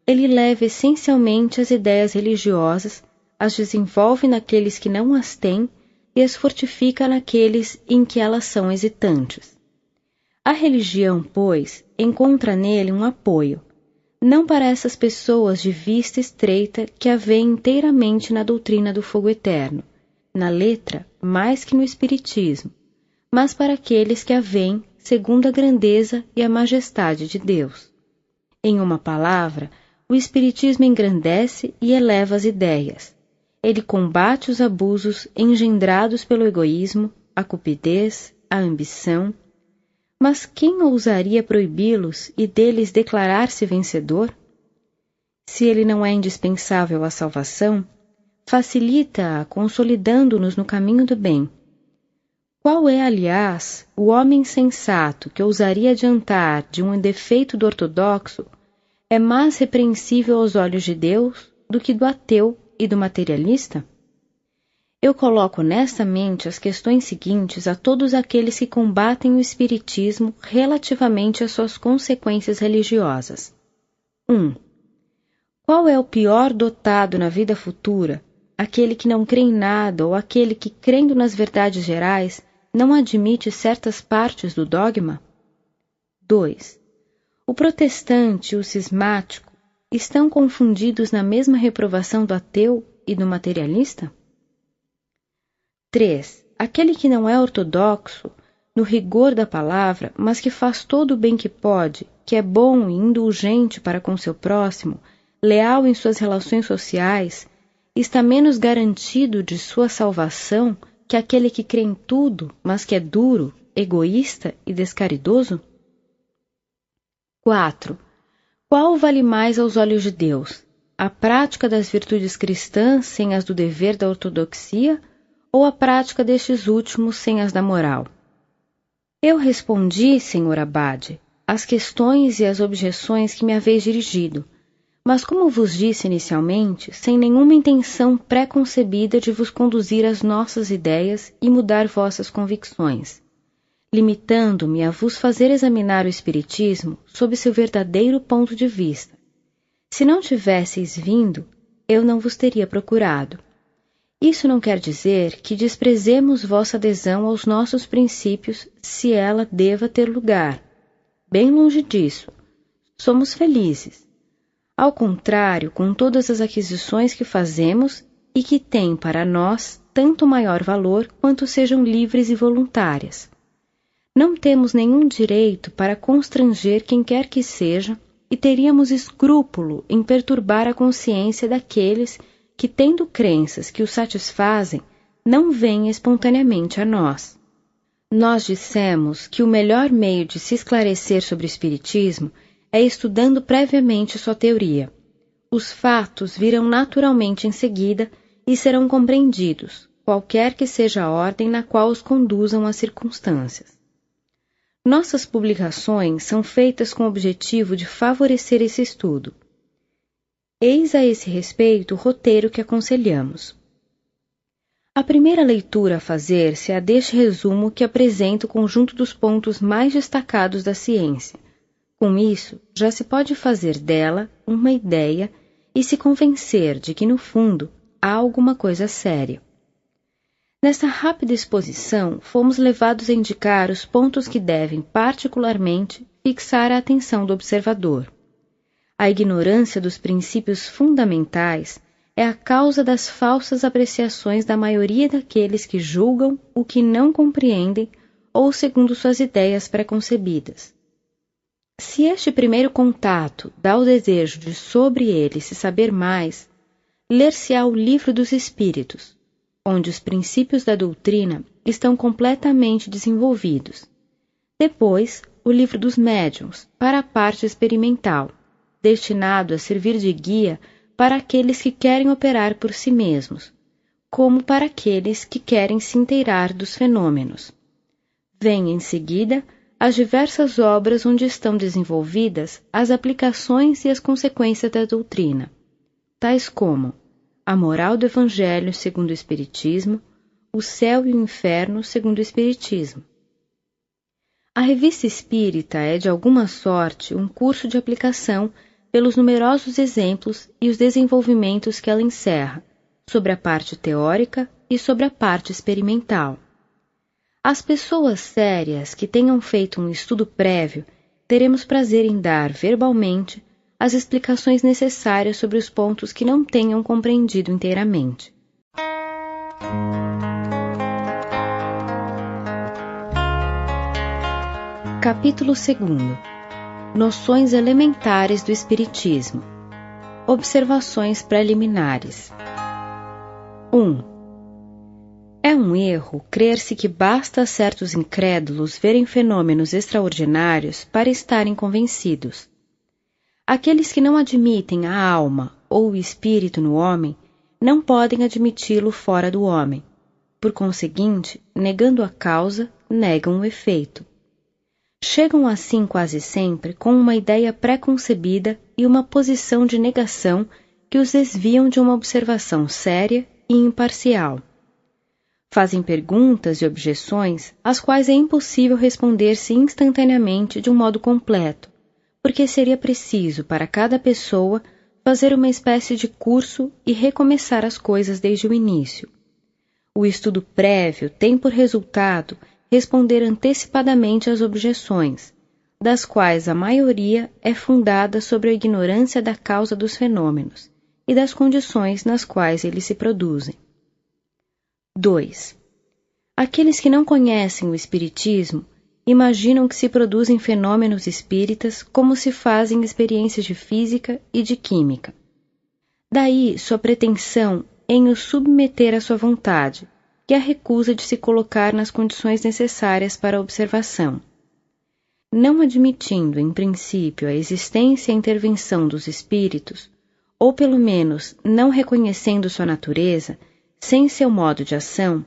ele leva essencialmente as ideias religiosas, as desenvolve naqueles que não as têm e as fortifica naqueles em que elas são hesitantes. A religião, pois, encontra nele um apoio, não para essas pessoas de vista estreita que a veem inteiramente na doutrina do fogo eterno, na letra mais que no espiritismo, mas para aqueles que a veem segundo a grandeza e a majestade de Deus. Em uma palavra, o espiritismo engrandece e eleva as ideias. Ele combate os abusos engendrados pelo egoísmo, a cupidez, a ambição. Mas quem ousaria proibi-los e deles declarar-se vencedor? Se ele não é indispensável à salvação, facilita-a consolidando-nos no caminho do bem. Qual é, aliás, o homem sensato que ousaria adiantar de um defeito do ortodoxo é mais repreensível aos olhos de Deus do que do ateu e do materialista? Eu coloco honestamente as questões seguintes a todos aqueles que combatem o espiritismo relativamente às suas consequências religiosas. 1. Qual é o pior dotado na vida futura, aquele que não crê em nada ou aquele que, crendo nas verdades gerais, não admite certas partes do dogma? 2. O protestante e o cismático estão confundidos na mesma reprovação do ateu e do materialista? 3. Aquele que não é ortodoxo, no rigor da palavra, mas que faz todo o bem que pode, que é bom e indulgente para com seu próximo, leal em suas relações sociais, está menos garantido de sua salvação que aquele que crê em tudo, mas que é duro, egoísta e descaridoso? 4. Qual vale mais aos olhos de Deus? A prática das virtudes cristãs sem as do dever da ortodoxia ou a prática destes últimos sem as da moral? Eu respondi, senhor abade, às questões e às objeções que me haveis dirigido, mas como vos disse inicialmente, sem nenhuma intenção pré-concebida de vos conduzir às nossas ideias e mudar vossas convicções, limitando-me a vos fazer examinar o Espiritismo sob seu verdadeiro ponto de vista. Se não tivesseis vindo, eu não vos teria procurado. Isso não quer dizer que desprezemos vossa adesão aos nossos princípios se ela deva ter lugar. Bem longe disso. Somos felizes. Ao contrário, com todas as aquisições que fazemos e que têm para nós tanto maior valor quanto sejam livres e voluntárias. Não temos nenhum direito para constranger quem quer que seja e teríamos escrúpulo em perturbar a consciência daqueles que, tendo crenças que os satisfazem, não vêm espontaneamente a nós. Nós dissemos que o melhor meio de se esclarecer sobre o Espiritismo é estudando previamente sua teoria. os fatos virão naturalmente em seguida e serão compreendidos, qualquer que seja a ordem na qual os conduzam as circunstâncias. Nossas publicações são feitas com o objetivo de favorecer esse estudo. Eis a esse respeito o roteiro que aconselhamos. A primeira leitura a fazer-se é a deste resumo que apresenta o conjunto dos pontos mais destacados da ciência. Com isso, já se pode fazer dela uma ideia e se convencer de que, no fundo, há alguma coisa séria. Nesta rápida exposição, fomos levados a indicar os pontos que devem, particularmente, fixar a atenção do observador. A ignorância dos princípios fundamentais é a causa das falsas apreciações da maioria daqueles que julgam o que não compreendem ou segundo suas ideias preconcebidas. Se este primeiro contato dá o desejo de sobre ele se saber mais, ler-se-á o Livro dos Espíritos, onde os princípios da doutrina estão completamente desenvolvidos. Depois, o Livro dos Médiuns, para a parte experimental, destinado a servir de guia para aqueles que querem operar por si mesmos, como para aqueles que querem se inteirar dos fenômenos. Vem, em seguida, as diversas obras onde estão desenvolvidas as aplicações e as consequências da doutrina, tais como a moral do Evangelho segundo o Espiritismo, o céu e o inferno segundo o Espiritismo. A Revista Espírita é, de alguma sorte, um curso de aplicação pelos numerosos exemplos e os desenvolvimentos que ela encerra, sobre a parte teórica e sobre a parte experimental. As pessoas sérias que tenham feito um estudo prévio, teremos prazer em dar verbalmente as explicações necessárias sobre os pontos que não tenham compreendido inteiramente. Capítulo 2. Noções elementares do Espiritismo. Observações preliminares. 1. É um erro crer-se que basta a certos incrédulos verem fenômenos extraordinários para estarem convencidos. Aqueles que não admitem a alma ou o espírito no homem não podem admiti-lo fora do homem. Por conseguinte, negando a causa, negam o efeito. Chegam assim quase sempre com uma ideia pré-concebida e uma posição de negação que os desviam de uma observação séria e imparcial. Fazem perguntas e objeções às quais é impossível responder-se instantaneamente de um modo completo, porque seria preciso para cada pessoa fazer uma espécie de curso e recomeçar as coisas desde o início. O estudo prévio tem por resultado responder antecipadamente às objeções, das quais a maioria é fundada sobre a ignorância da causa dos fenômenos e das condições nas quais eles se produzem. 2. Aqueles que não conhecem o Espiritismo imaginam que se produzem fenômenos espíritas como se fazem experiências de física e de química. Daí sua pretensão em os submeter à sua vontade, e a recusa de se colocar nas condições necessárias para a observação. Não admitindo, em princípio, a existência e a intervenção dos espíritos, ou pelo menos não reconhecendo sua natureza, sem seu modo de ação,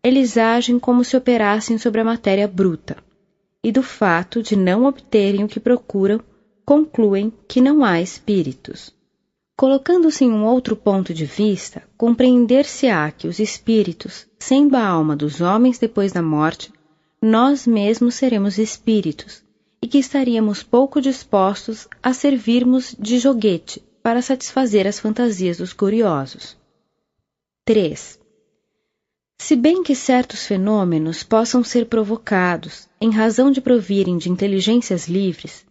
eles agem como se operassem sobre a matéria bruta, e do fato de não obterem o que procuram, concluem que não há espíritos. Colocando-se em um outro ponto de vista, compreender-se-á que os espíritos, sendo a alma dos homens depois da morte, nós mesmos seremos espíritos, e que estaríamos pouco dispostos a servirmos de joguete para satisfazer as fantasias dos curiosos. 3. Se bem que certos fenômenos possam ser provocados, em razão de provirem de inteligências livres,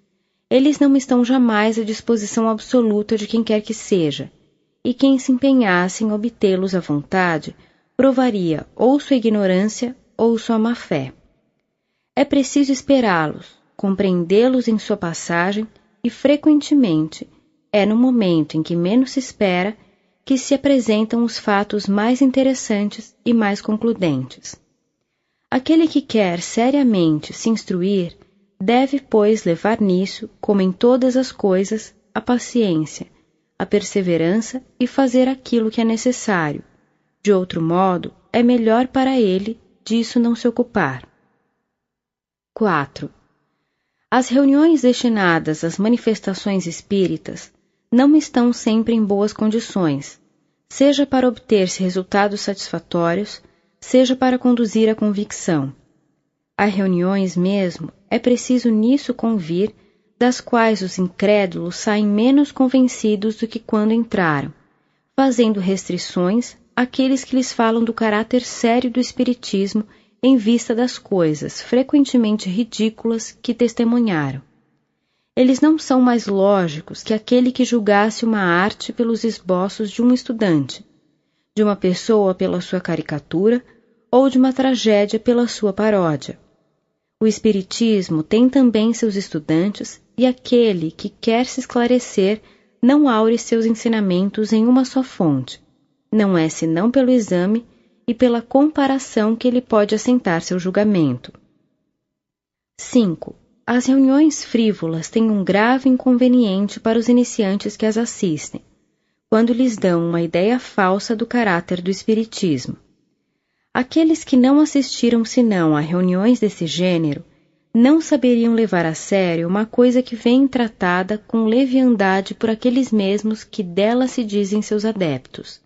eles não estão jamais à disposição absoluta de quem quer que seja, e quem se empenhasse em obtê-los à vontade, provaria ou sua ignorância ou sua má-fé. É preciso esperá-los, compreendê-los em sua passagem, e frequentemente é no momento em que menos se espera que se apresentam os fatos mais interessantes e mais concludentes. Aquele que quer seriamente se instruir deve, pois, levar nisso, como em todas as coisas, a paciência, a perseverança e fazer aquilo que é necessário. De outro modo, é melhor para ele disso não se ocupar. 4. As reuniões destinadas às manifestações espíritas não estão sempre em boas condições, seja para obter-se resultados satisfatórios, seja para conduzir à convicção. Há reuniões mesmo, é preciso nisso convir, das quais os incrédulos saem menos convencidos do que quando entraram, fazendo restrições àqueles que lhes falam do caráter sério do espiritismo em vista das coisas frequentemente ridículas que testemunharam. Eles não são mais lógicos que aquele que julgasse uma arte pelos esboços de um estudante, de uma pessoa pela sua caricatura ou de uma tragédia pela sua paródia. O espiritismo tem também seus estudantes e aquele que quer se esclarecer não aure seus ensinamentos em uma só fonte. Não é senão pelo exame e pela comparação que ele pode assentar seu julgamento. 5. As reuniões frívolas têm um grave inconveniente para os iniciantes que as assistem, quando lhes dão uma ideia falsa do caráter do espiritismo. Aqueles que não assistiram senão a reuniões desse gênero não saberiam levar a sério uma coisa que vem tratada com leviandade por aqueles mesmos que dela se dizem seus adeptos.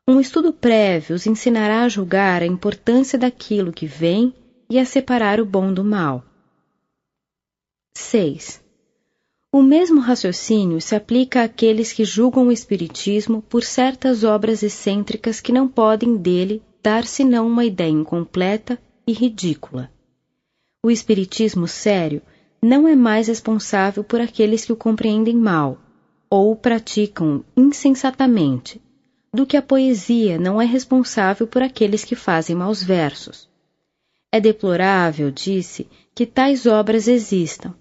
Um estudo prévio os ensinará a julgar a importância daquilo que vem e a separar o bom do mal. 6. O mesmo raciocínio se aplica àqueles que julgam o espiritismo por certas obras excêntricas que não podem dele dar senão uma ideia incompleta e ridícula. O espiritismo sério não é mais responsável por aqueles que o compreendem mal, ou o praticam insensatamente, do que a poesia não é responsável por aqueles que fazem maus versos. É deplorável, disse, que tais obras existam,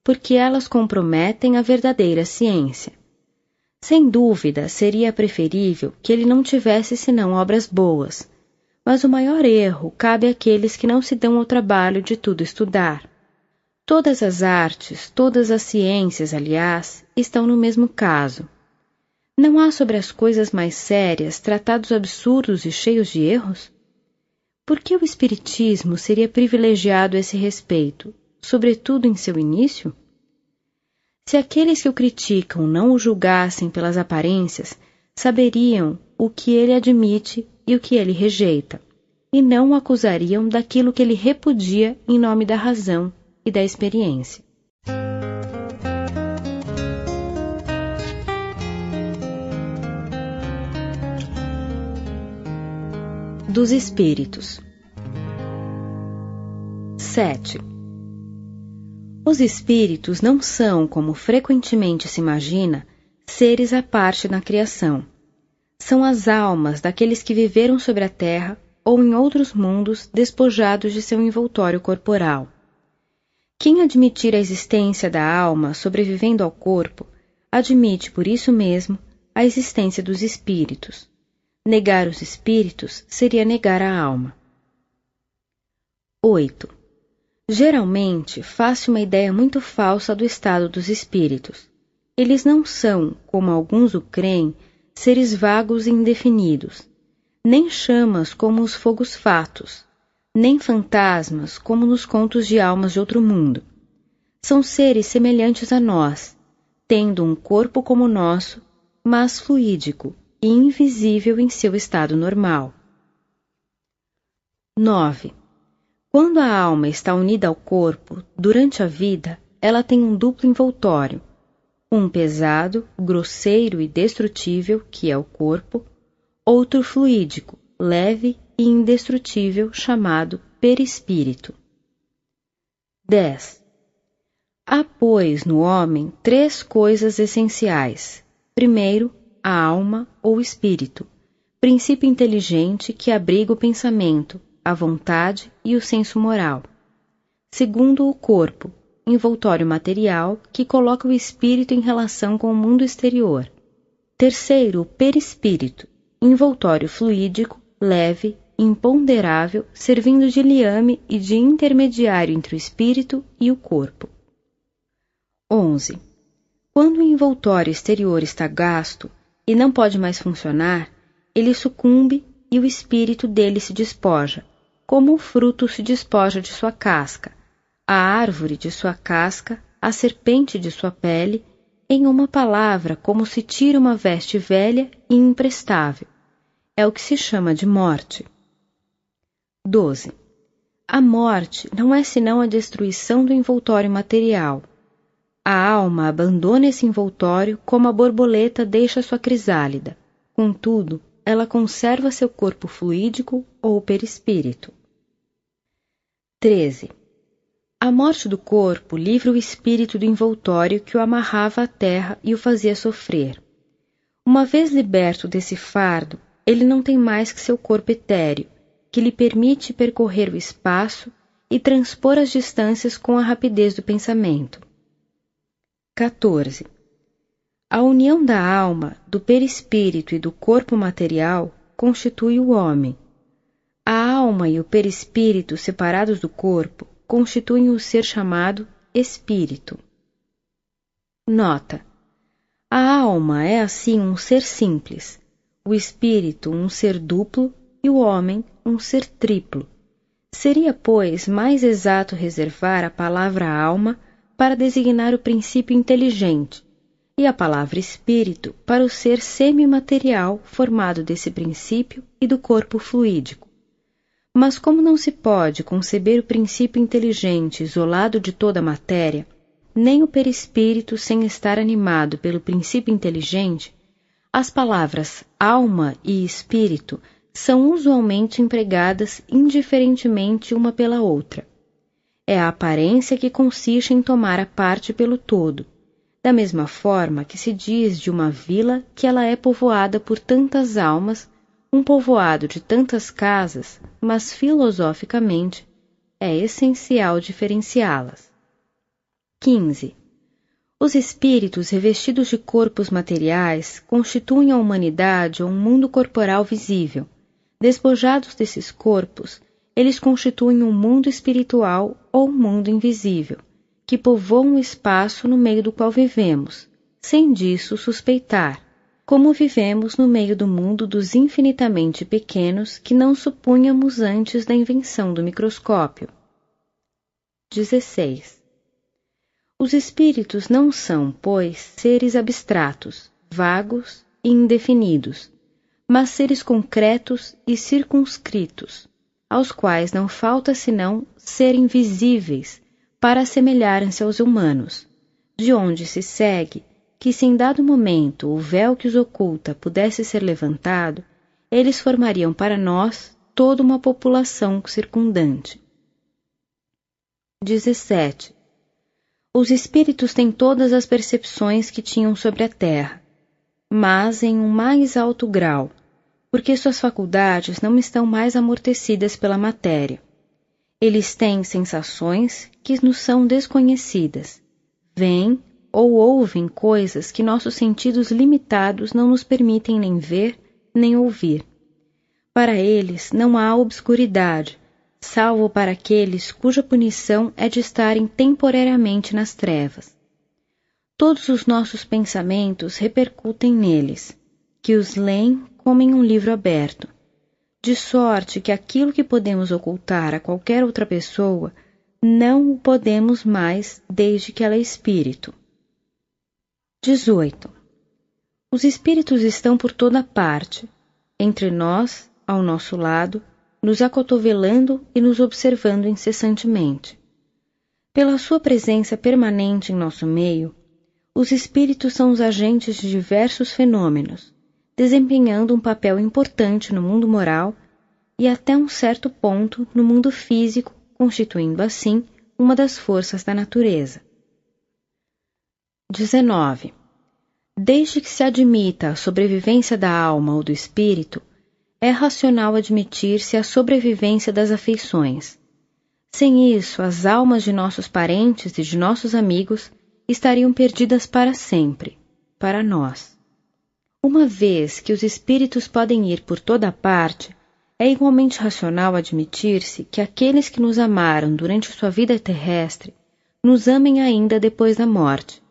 porque elas comprometem a verdadeira ciência. Sem dúvida, seria preferível que ele não tivesse senão obras boas, mas o maior erro cabe àqueles que não se dão ao trabalho de tudo estudar. Todas as artes, todas as ciências, aliás, estão no mesmo caso. Não há sobre as coisas mais sérias tratados absurdos e cheios de erros? Por que o espiritismo seria privilegiado a esse respeito, sobretudo em seu início? Se aqueles que o criticam não o julgassem pelas aparências, saberiam o que ele admite e o que ele rejeita, e não o acusariam daquilo que ele repudia em nome da razão e da experiência. Dos espíritos. 7. Os espíritos não são, como frequentemente se imagina, seres à parte na criação. São as almas daqueles que viveram sobre a terra ou em outros mundos despojados de seu envoltório corporal. Quem admitir a existência da alma sobrevivendo ao corpo, admite por isso mesmo a existência dos espíritos. Negar os espíritos seria negar a alma. 8. Geralmente faz-se uma ideia muito falsa do estado dos espíritos. Eles não são, como alguns o creem, seres vagos e indefinidos, nem chamas como os fogos fatos, nem fantasmas como nos contos de almas de outro mundo. São seres semelhantes a nós, tendo um corpo como o nosso, mas fluídico e invisível em seu estado normal. 9. Quando a alma está unida ao corpo, durante a vida, ela tem um duplo envoltório, um pesado, grosseiro e destrutível, que é o corpo, outro fluídico, leve e indestrutível, chamado perispírito. 10. Há, pois, no homem 3 coisas essenciais. Primeiro, a alma ou espírito, princípio inteligente que abriga o pensamento, a vontade e o senso moral. Segundo, o corpo, envoltório material que coloca o espírito em relação com o mundo exterior. Terceiro, o perispírito, envoltório fluídico, leve, imponderável, servindo de liame e de intermediário entre o espírito e o corpo. 11. Quando o envoltório exterior está gasto e não pode mais funcionar, ele sucumbe e o espírito dele se despoja, como o fruto se despoja de sua casca, a árvore de sua casca, a serpente de sua pele, em uma palavra, como se tira uma veste velha e imprestável. É o que se chama de morte. 12. A morte não é senão a destruição do envoltório material. A alma abandona esse envoltório como a borboleta deixa sua crisálida. Contudo, ela conserva seu corpo fluídico ou perispírito. 13. A morte do corpo livra o espírito do envoltório que o amarrava à terra e o fazia sofrer. Uma vez liberto desse fardo, ele não tem mais que seu corpo etéreo, que lhe permite percorrer o espaço e transpor as distâncias com a rapidez do pensamento. 14. A união da alma, do perispírito e do corpo material constitui o homem. A alma e o perispírito separados do corpo constituem o ser chamado espírito. Nota: a alma é assim um ser simples, o espírito um ser duplo e o homem um ser triplo. Seria, pois, mais exato reservar a palavra alma para designar o princípio inteligente e a palavra espírito para o ser semimaterial formado desse princípio e do corpo fluídico. Mas como não se pode conceber o princípio inteligente isolado de toda a matéria, nem o perispírito sem estar animado pelo princípio inteligente, as palavras alma e espírito são usualmente empregadas indiferentemente uma pela outra. É a aparência que consiste em tomar a parte pelo todo, da mesma forma que se diz de uma vila que ela é povoada por tantas almas, um povoado de tantas casas, mas filosoficamente é essencial diferenciá-las. 15. Os espíritos revestidos de corpos materiais constituem a humanidade ou um mundo corporal visível. Despojados desses corpos, eles constituem um mundo espiritual ou um mundo invisível, que povoam o espaço no meio do qual vivemos, sem disso suspeitar, como vivemos no meio do mundo dos infinitamente pequenos que não supunhamos antes da invenção do microscópio. 16. Os espíritos não são, pois, seres abstratos, vagos e indefinidos, mas seres concretos e circunscritos, aos quais não falta senão serem visíveis para assemelharem-se aos humanos, de onde se segue que se em dado momento o véu que os oculta pudesse ser levantado, eles formariam para nós toda uma população circundante. 17. Os espíritos têm todas as percepções que tinham sobre a terra, mas em um mais alto grau, porque suas faculdades não estão mais amortecidas pela matéria. Eles têm sensações que nos são desconhecidas, veem ou ouvem coisas que nossos sentidos limitados não nos permitem nem ver nem ouvir. Para eles não há obscuridade, salvo para aqueles cuja punição é de estarem temporariamente nas trevas. Todos os nossos pensamentos repercutem neles, que os leem como em um livro aberto, de sorte que aquilo que podemos ocultar a qualquer outra pessoa, não o podemos mais desde que ela é espírito. 18. Os espíritos estão por toda parte, entre nós, ao nosso lado, nos acotovelando e nos observando incessantemente. Pela sua presença permanente em nosso meio, os espíritos são os agentes de diversos fenômenos, desempenhando um papel importante no mundo moral e até um certo ponto no mundo físico, constituindo assim uma das forças da natureza. 19. Desde que se admita a sobrevivência da alma ou do espírito, é racional admitir-se a sobrevivência das afeições. Sem isso, as almas de nossos parentes e de nossos amigos estariam perdidas para sempre, para nós. Uma vez que os espíritos podem ir por toda parte, é igualmente racional admitir-se que aqueles que nos amaram durante sua vida terrestre nos amem ainda depois da morte.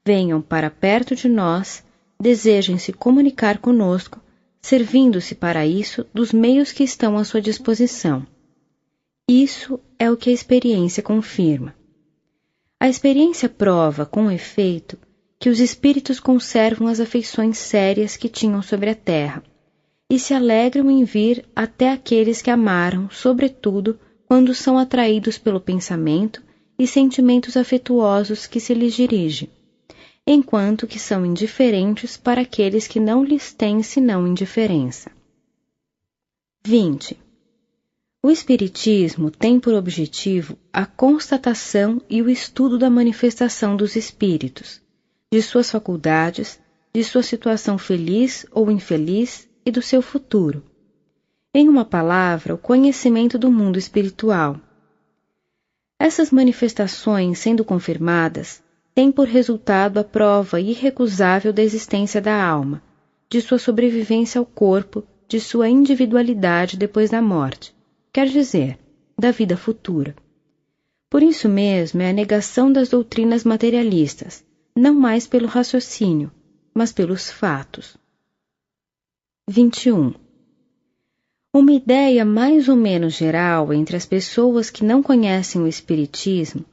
venham para perto de nós, desejem se comunicar conosco, servindo-se para isso dos meios que estão à sua disposição. Isso é o que a experiência confirma. A experiência prova, com efeito, que os espíritos conservam as afeições sérias que tinham sobre a terra, e se alegram em vir até aqueles que amaram, sobretudo, quando são atraídos pelo pensamento e sentimentos afetuosos que se lhes dirige, enquanto que são indiferentes para aqueles que não lhes têm senão indiferença. 20. O Espiritismo tem por objetivo a constatação e o estudo da manifestação dos espíritos, de suas faculdades, de sua situação feliz ou infeliz e do seu futuro. Em uma palavra, o conhecimento do mundo espiritual. Essas manifestações, sendo confirmadas, têm por resultado a prova irrecusável da existência da alma, de sua sobrevivência ao corpo, de sua individualidade depois da morte, quer dizer, da vida futura. Por isso mesmo é a negação das doutrinas materialistas, não mais pelo raciocínio, mas pelos fatos. 21. Uma ideia mais ou menos geral entre as pessoas que não conhecem o Espiritismo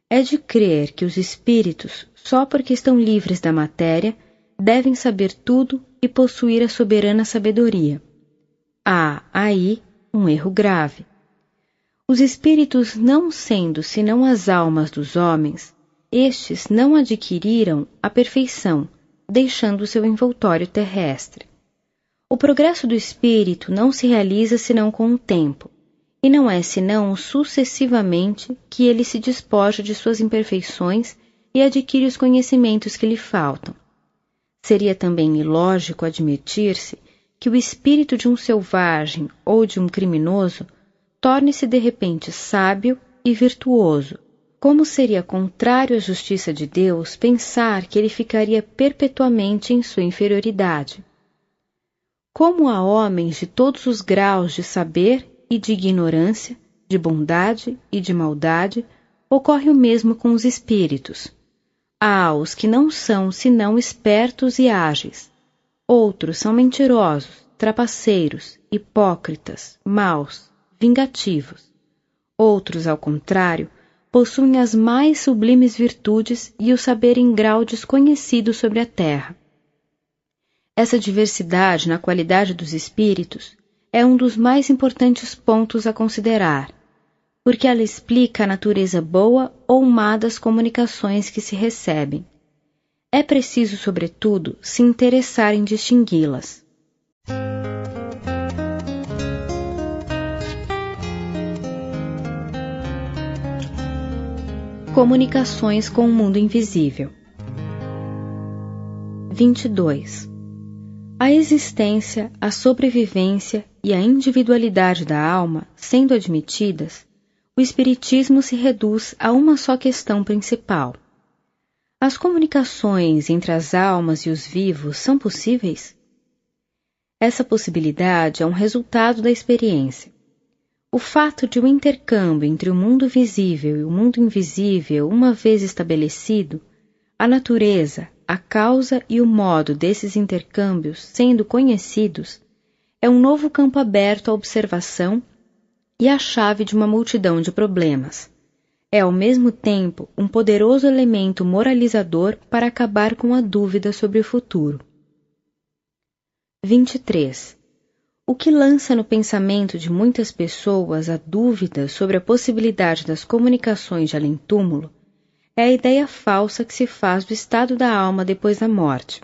é de crer que os espíritos, só porque estão livres da matéria, devem saber tudo e possuir a soberana sabedoria. Há aí um erro grave. Os espíritos, não sendo senão as almas dos homens, estes não adquiriram a perfeição, deixando seu envoltório terrestre. O progresso do espírito não se realiza senão com o tempo, e não é senão sucessivamente que ele se despoja de suas imperfeições e adquire os conhecimentos que lhe faltam. Seria também ilógico admitir-se que o espírito de um selvagem ou de um criminoso torne-se de repente sábio e virtuoso, como seria contrário à justiça de Deus pensar que ele ficaria perpetuamente em sua inferioridade. Como há homens de todos os graus de saber e de ignorância, de bondade e de maldade, ocorre o mesmo com os espíritos. Há os que não são senão espertos e ágeis. Outros são mentirosos, trapaceiros, hipócritas, maus, vingativos. Outros, ao contrário, possuem as mais sublimes virtudes e o saber em grau desconhecido sobre a terra. Essa diversidade na qualidade dos espíritos é um dos mais importantes pontos a considerar, porque ela explica a natureza boa ou má das comunicações que se recebem. É preciso, sobretudo, se interessar em distingui-las. Comunicações com o mundo invisível. 22. A existência, a sobrevivência e a individualidade da alma sendo admitidas, o Espiritismo se reduz a uma só questão principal. As comunicações entre as almas e os vivos são possíveis? Essa possibilidade é um resultado da experiência. O fato de o intercâmbio entre o mundo visível e o mundo invisível uma vez estabelecido, a natureza, a causa e o modo desses intercâmbios sendo conhecidos, é um novo campo aberto à observação e a chave de uma multidão de problemas. É ao mesmo tempo um poderoso elemento moralizador para acabar com a dúvida sobre o futuro. 23. O que lança no pensamento de muitas pessoas a dúvida sobre a possibilidade das comunicações de além-túmulo é a ideia falsa que se faz do estado da alma depois da morte.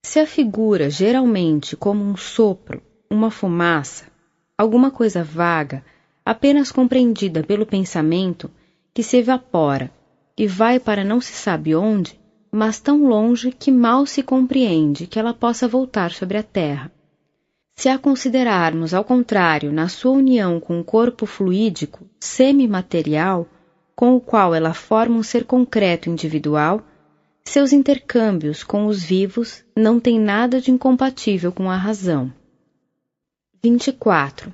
Se afigura geralmente como um sopro, uma fumaça, alguma coisa vaga, apenas compreendida pelo pensamento, que se evapora e vai para não se sabe onde, mas tão longe que mal se compreende que ela possa voltar sobre a terra. Se a considerarmos, ao contrário, na sua união com o corpo fluídico, semimaterial, com o qual ela forma um ser concreto individual, seus intercâmbios com os vivos não têm nada de incompatível com a razão. 24.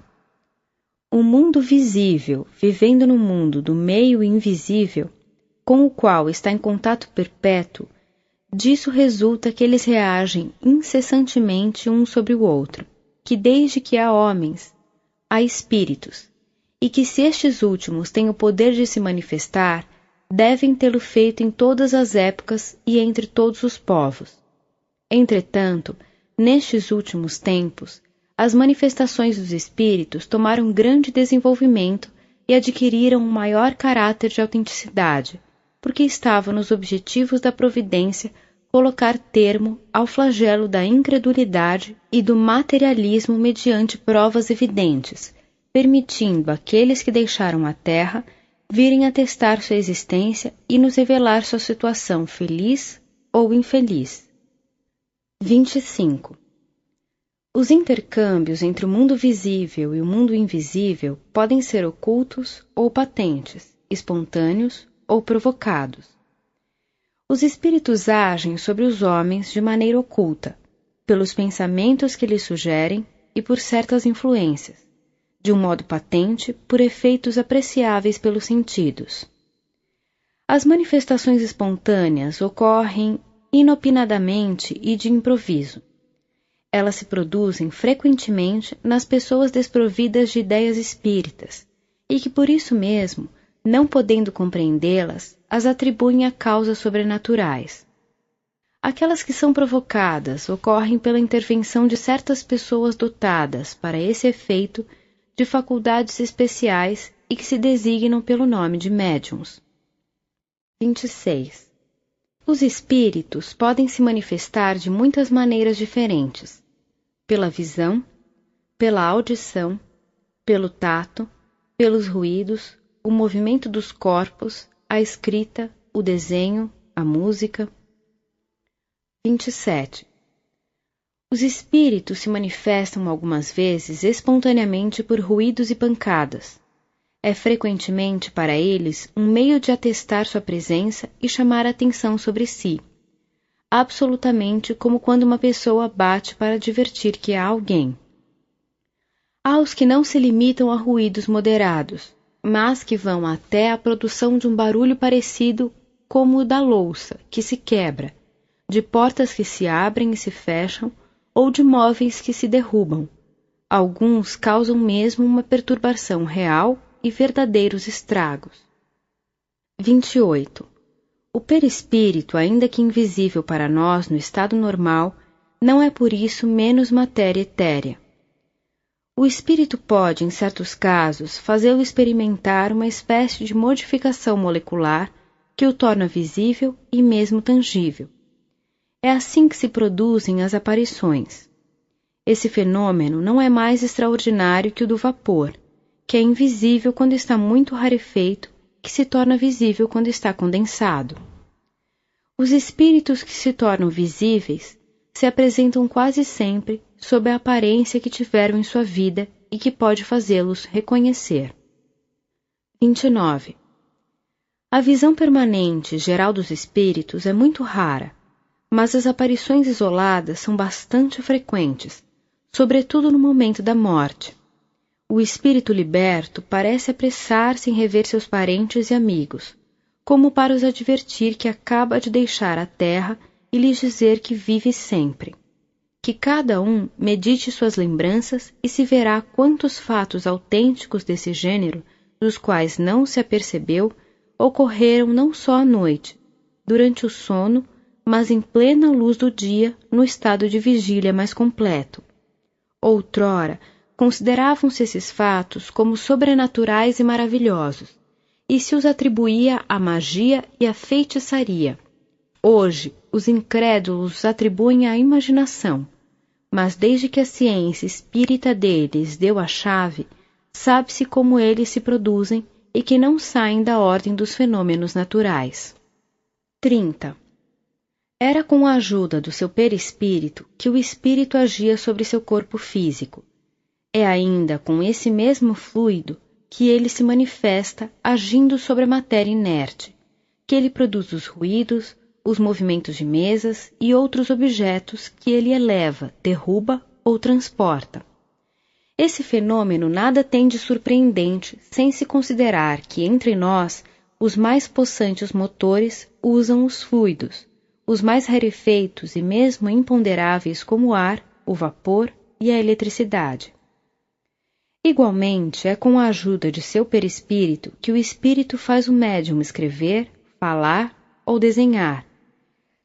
O mundo visível, vivendo no mundo do meio invisível, com o qual está em contato perpétuo, disso resulta que eles reagem incessantemente um sobre o outro, que desde que há homens, há espíritos, e que se estes últimos têm o poder de se manifestar, devem tê-lo feito em todas as épocas e entre todos os povos. Entretanto, nestes últimos tempos, as manifestações dos espíritos tomaram grande desenvolvimento e adquiriram um maior caráter de autenticidade, porque estava nos objetivos da providência colocar termo ao flagelo da incredulidade e do materialismo mediante provas evidentes, permitindo àqueles que deixaram a Terra virem atestar sua existência e nos revelar sua situação feliz ou infeliz. 25. Os intercâmbios entre o mundo visível e o mundo invisível podem ser ocultos ou patentes, espontâneos ou provocados. Os espíritos agem sobre os homens de maneira oculta, pelos pensamentos que lhes sugerem e por certas influências, de um modo patente por efeitos apreciáveis pelos sentidos. As manifestações espontâneas ocorrem inopinadamente e de improviso. Elas se produzem frequentemente nas pessoas desprovidas de ideias espíritas e que, por isso mesmo, não podendo compreendê-las, as atribuem a causas sobrenaturais. Aquelas que são provocadas ocorrem pela intervenção de certas pessoas dotadas, para esse efeito, de faculdades especiais e que se designam pelo nome de médiuns. 26. Os espíritos podem se manifestar de muitas maneiras diferentes: pela visão, pela audição, pelo tato, pelos ruídos, o movimento dos corpos, a escrita, o desenho, a música. 27. Os espíritos se manifestam algumas vezes espontaneamente por ruídos e pancadas. É frequentemente para eles um meio de atestar sua presença e chamar a atenção sobre si, absolutamente como quando uma pessoa bate para advertir que há alguém. Há os que não se limitam a ruídos moderados, mas que vão até a produção de um barulho parecido como o da louça, que se quebra, de portas que se abrem e se fecham, ou de móveis que se derrubam. Alguns causam mesmo uma perturbação real e verdadeiros estragos. 28. O perispírito, ainda que invisível para nós no estado normal, não é por isso menos matéria etérea. O espírito pode, em certos casos, fazê-lo experimentar uma espécie de modificação molecular que o torna visível e mesmo tangível. É assim que se produzem as aparições. Esse fenômeno não é mais extraordinário que o do vapor, que é invisível quando está muito rarefeito, que se torna visível quando está condensado. Os espíritos que se tornam visíveis se apresentam quase sempre sob a aparência que tiveram em sua vida e que pode fazê-los reconhecer. 29. A visão permanente geral dos espíritos é muito rara, mas as aparições isoladas são bastante frequentes, sobretudo no momento da morte. O espírito liberto parece apressar-se em rever seus parentes e amigos, como para os advertir que acaba de deixar a terra e lhes dizer que vive sempre. Que cada um medite suas lembranças e se verá quantos fatos autênticos desse gênero, dos quais não se apercebeu, ocorreram não só à noite, durante o sono, mas em plena luz do dia, no estado de vigília mais completo. Outrora, consideravam-se esses fatos como sobrenaturais e maravilhosos, e se os atribuía à magia e à feitiçaria. Hoje, os incrédulos os atribuem à imaginação, mas desde que a ciência espírita deles deu a chave, sabe-se como eles se produzem e que não saem da ordem dos fenômenos naturais. 30. Era com a ajuda do seu perispírito que o espírito agia sobre seu corpo físico. É ainda com esse mesmo fluido que ele se manifesta agindo sobre a matéria inerte, que ele produz os ruídos, os movimentos de mesas e outros objetos que ele eleva, derruba ou transporta. Esse fenômeno nada tem de surpreendente sem se considerar que entre nós os mais possantes motores usam os fluidos, os mais rarefeitos e mesmo imponderáveis como o ar, o vapor e a eletricidade. Igualmente, é com a ajuda de seu perispírito que o espírito faz o médium escrever, falar ou desenhar.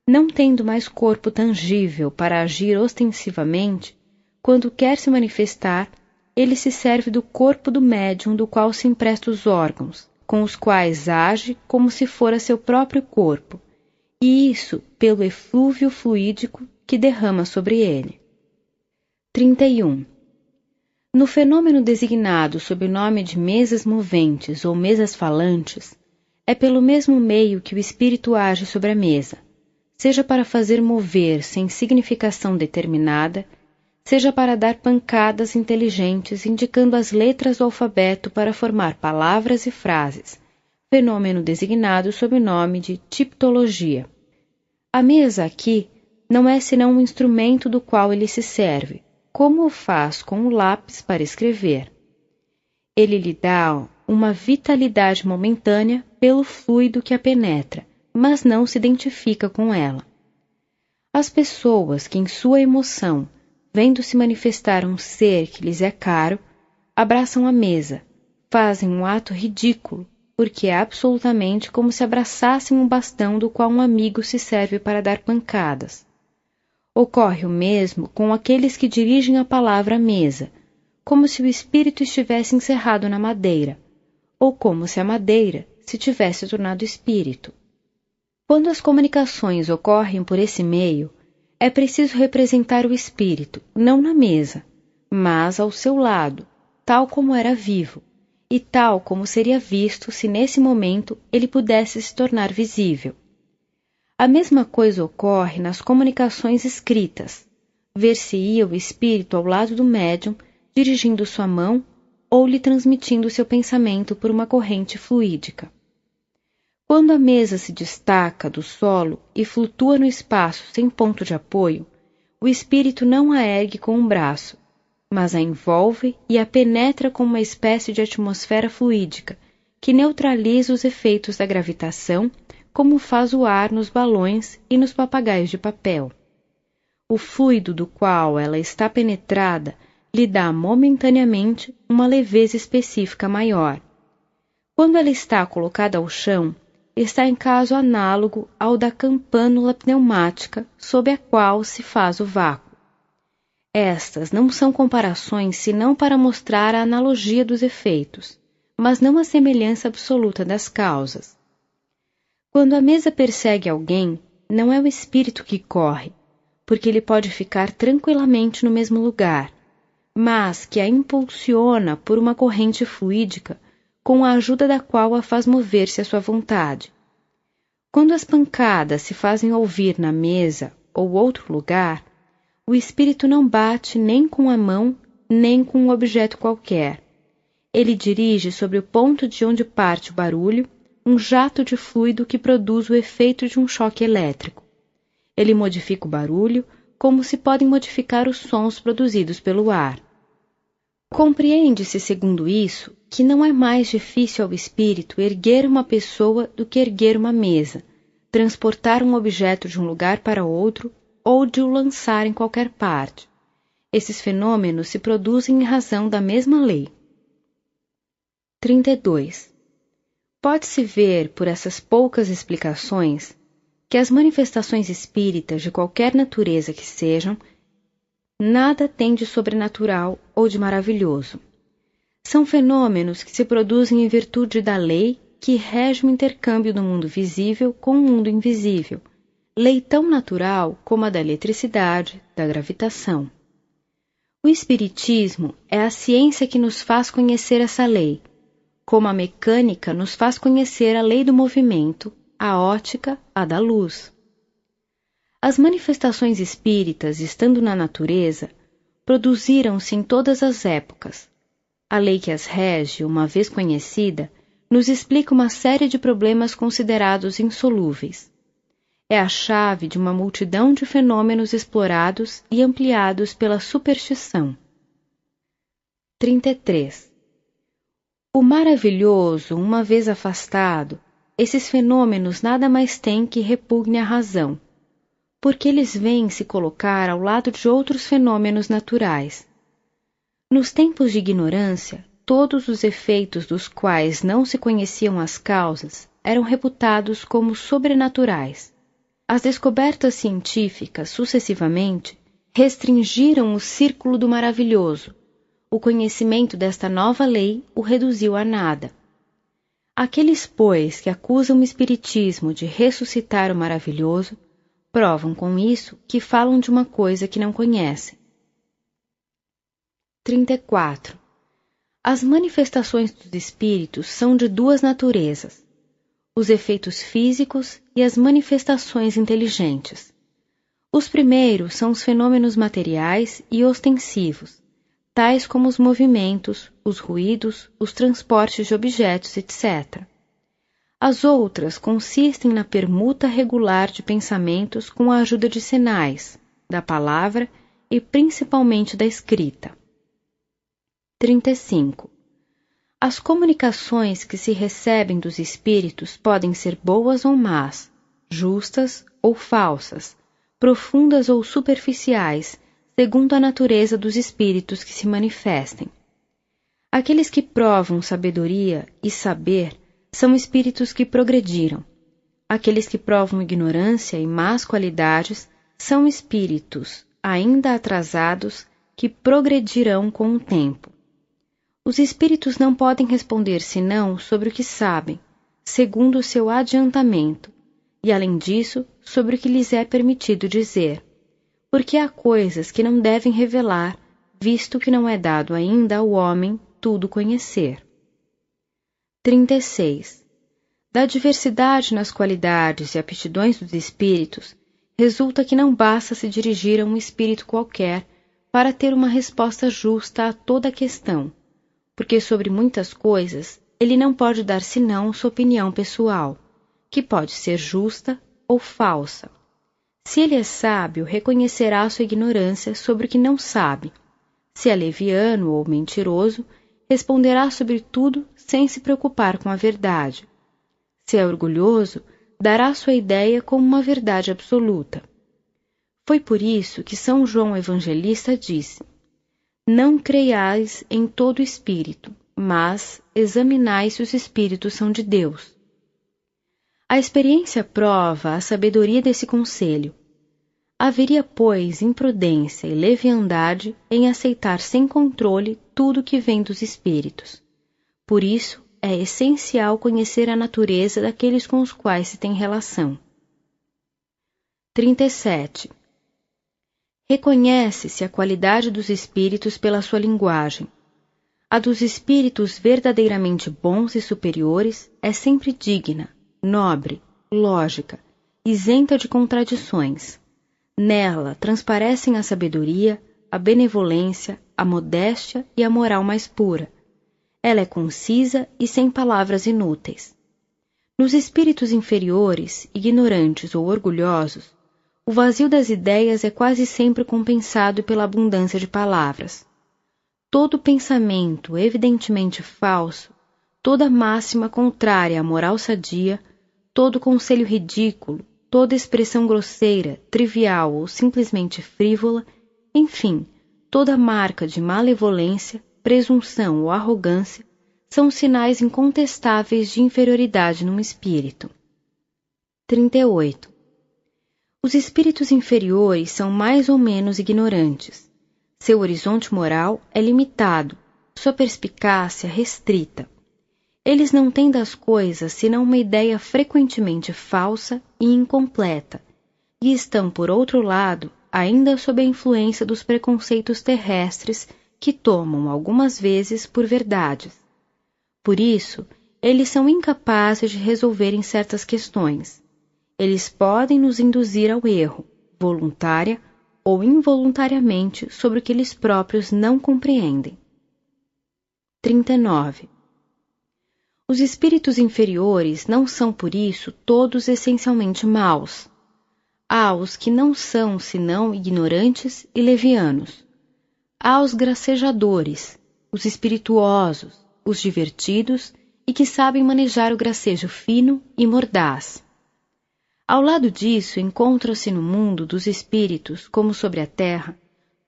Não tendo mais corpo tangível para agir ostensivamente, quando quer se manifestar, ele se serve do corpo do médium do qual se empresta os órgãos, com os quais age como se fora seu próprio corpo, e isso pelo eflúvio fluídico que derrama sobre ele. 31. No fenômeno designado sob o nome de mesas moventes ou mesas falantes, é pelo mesmo meio que o espírito age sobre a mesa, seja para fazer mover sem significação determinada, seja para dar pancadas inteligentes indicando as letras do alfabeto para formar palavras e frases, fenômeno designado sob o nome de tiptologia. A mesa aqui não é senão um instrumento do qual ele se serve, como o faz com o lápis para escrever. Ele lhe dá uma vitalidade momentânea pelo fluido que a penetra, mas não se identifica com ela. As pessoas que em sua emoção, vendo-se manifestar um ser que lhes é caro, abraçam a mesa, fazem um ato ridículo, porque é absolutamente como se abraçassem um bastão do qual um amigo se serve para dar pancadas. Ocorre o mesmo com aqueles que dirigem a palavra à mesa, como se o espírito estivesse encerrado na madeira, ou como se a madeira se tivesse tornado espírito. Quando as comunicações ocorrem por esse meio, é preciso representar o espírito, não na mesa, mas ao seu lado, tal como era vivo, e tal como seria visto se nesse momento ele pudesse se tornar visível. A mesma coisa ocorre nas comunicações escritas. Ver-se-ia o espírito ao lado do médium, dirigindo sua mão ou lhe transmitindo seu pensamento por uma corrente fluídica. Quando a mesa se destaca do solo e flutua no espaço sem ponto de apoio, o espírito não a ergue com um braço, mas a envolve e a penetra com uma espécie de atmosfera fluídica que neutraliza os efeitos da gravitação, como faz o ar nos balões e nos papagaios de papel. O fluido do qual ela está penetrada lhe dá momentaneamente uma leveza específica maior. Quando ela está colocada ao chão, está em caso análogo ao da campânula pneumática sob a qual se faz o vácuo. Estas não são comparações senão para mostrar a analogia dos efeitos, mas não a semelhança absoluta das causas. Quando a mesa persegue alguém, não é o espírito que corre, porque ele pode ficar tranquilamente no mesmo lugar, mas que a impulsiona por uma corrente fluídica com a ajuda da qual a faz mover-se à sua vontade. Quando as pancadas se fazem ouvir na mesa ou outro lugar, o espírito não bate nem com a mão, nem com um objeto qualquer. Ele dirige sobre o ponto de onde parte o barulho um jato de fluido que produz o efeito de um choque elétrico. Ele modifica o barulho como se podem modificar os sons produzidos pelo ar. Compreende-se, segundo isso, que não é mais difícil ao espírito erguer uma pessoa do que erguer uma mesa, transportar um objeto de um lugar para outro ou de o lançar em qualquer parte. Esses fenômenos se produzem em razão da mesma lei. 32. Pode-se ver, por essas poucas explicações, que as manifestações espíritas de qualquer natureza que sejam, nada têm de sobrenatural ou de maravilhoso. São fenômenos que se produzem em virtude da lei que rege o intercâmbio do mundo visível com o mundo invisível, lei tão natural como a da eletricidade, da gravitação. O espiritismo é a ciência que nos faz conhecer essa lei, como a mecânica nos faz conhecer a lei do movimento, a ótica, a da luz. As manifestações espíritas, estando na natureza, produziram-se em todas as épocas. A lei que as rege, uma vez conhecida, nos explica uma série de problemas considerados insolúveis. É a chave de uma multidão de fenômenos explorados e ampliados pela superstição. 33. O maravilhoso, uma vez afastado, esses fenômenos nada mais têm que repugne à razão, porque eles vêm se colocar ao lado de outros fenômenos naturais. Nos tempos de ignorância, todos os efeitos dos quais não se conheciam as causas eram reputados como sobrenaturais. As descobertas científicas, sucessivamente, restringiram o círculo do maravilhoso. O conhecimento desta nova lei o reduziu a nada. Aqueles, pois, que acusam o espiritismo de ressuscitar o maravilhoso, provam com isso que falam de uma coisa que não conhecem. 34. As manifestações dos espíritos são de duas naturezas: os efeitos físicos e as manifestações inteligentes. Os primeiros são os fenômenos materiais e ostensivos, tais como os movimentos, os ruídos, os transportes de objetos, etc. As outras consistem na permuta regular de pensamentos com a ajuda de sinais, da palavra e principalmente da escrita. 35. As comunicações que se recebem dos espíritos podem ser boas ou más, justas ou falsas, profundas ou superficiais, segundo a natureza dos espíritos que se manifestem. Aqueles que provam sabedoria e saber são espíritos que progrediram. Aqueles que provam ignorância e más qualidades são espíritos, ainda atrasados, que progredirão com o tempo. Os espíritos não podem responder senão sobre o que sabem, segundo o seu adiantamento, e além disso, sobre o que lhes é permitido dizer, porque há coisas que não devem revelar, visto que não é dado ainda ao homem tudo conhecer. 36. Da diversidade nas qualidades e aptidões dos espíritos, resulta que não basta se dirigir a um espírito qualquer para ter uma resposta justa a toda a questão, porque sobre muitas coisas ele não pode dar senão sua opinião pessoal, que pode ser justa ou falsa. Se ele é sábio, reconhecerá sua ignorância sobre o que não sabe. Se é leviano ou mentiroso, responderá sobre tudo sem se preocupar com a verdade. Se é orgulhoso, dará sua ideia como uma verdade absoluta. Foi por isso que São João Evangelista disse: não creiais em todo espírito, mas examinai se os espíritos são de Deus. A experiência prova a sabedoria desse conselho. Haveria, pois, imprudência e leviandade em aceitar sem controle tudo que vem dos espíritos. Por isso, é essencial conhecer a natureza daqueles com os quais se tem relação. 37. Reconhece-se a qualidade dos espíritos pela sua linguagem. A dos espíritos verdadeiramente bons e superiores é sempre digna, nobre, lógica, isenta de contradições. Nela transparecem a sabedoria, a benevolência, a modéstia e a moral mais pura. Ela é concisa e sem palavras inúteis. Nos espíritos inferiores, ignorantes ou orgulhosos, o vazio das ideias é quase sempre compensado pela abundância de palavras. Todo pensamento evidentemente falso, toda máxima contrária à moral sadia, todo conselho ridículo, toda expressão grosseira, trivial ou simplesmente frívola, enfim, toda marca de malevolência, presunção ou arrogância, são sinais incontestáveis de inferioridade num espírito. 38. Os espíritos inferiores são mais ou menos ignorantes. Seu horizonte moral é limitado, sua perspicácia restrita. Eles não têm das coisas senão uma ideia frequentemente falsa e incompleta, e estão, por outro lado, ainda sob a influência dos preconceitos terrestres que tomam algumas vezes por verdades. Por isso, eles são incapazes de resolverem certas questões. Eles podem nos induzir ao erro, voluntária ou involuntariamente, sobre o que eles próprios não compreendem. 39. Os espíritos inferiores não são, por isso, todos essencialmente maus. Há os que não são senão ignorantes e levianos. Há os gracejadores, os espirituosos, os divertidos e que sabem manejar o gracejo fino e mordaz. Ao lado disso, encontram-se no mundo dos espíritos, como sobre a terra,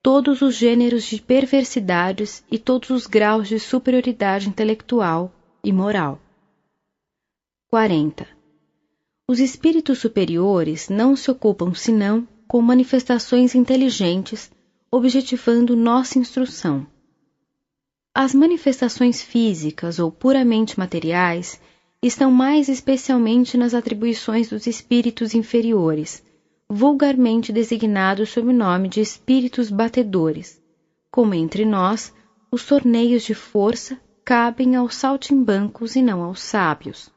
todos os gêneros de perversidades e todos os graus de superioridade intelectual e moral. 40. Os espíritos superiores não se ocupam senão com manifestações inteligentes, objetivando nossa instrução. As manifestações físicas ou puramente materiais estão mais especialmente nas atribuições dos espíritos inferiores, vulgarmente designados sob o nome de espíritos batedores, como entre nós, os torneios de força cabem aos saltimbancos e não aos sábios.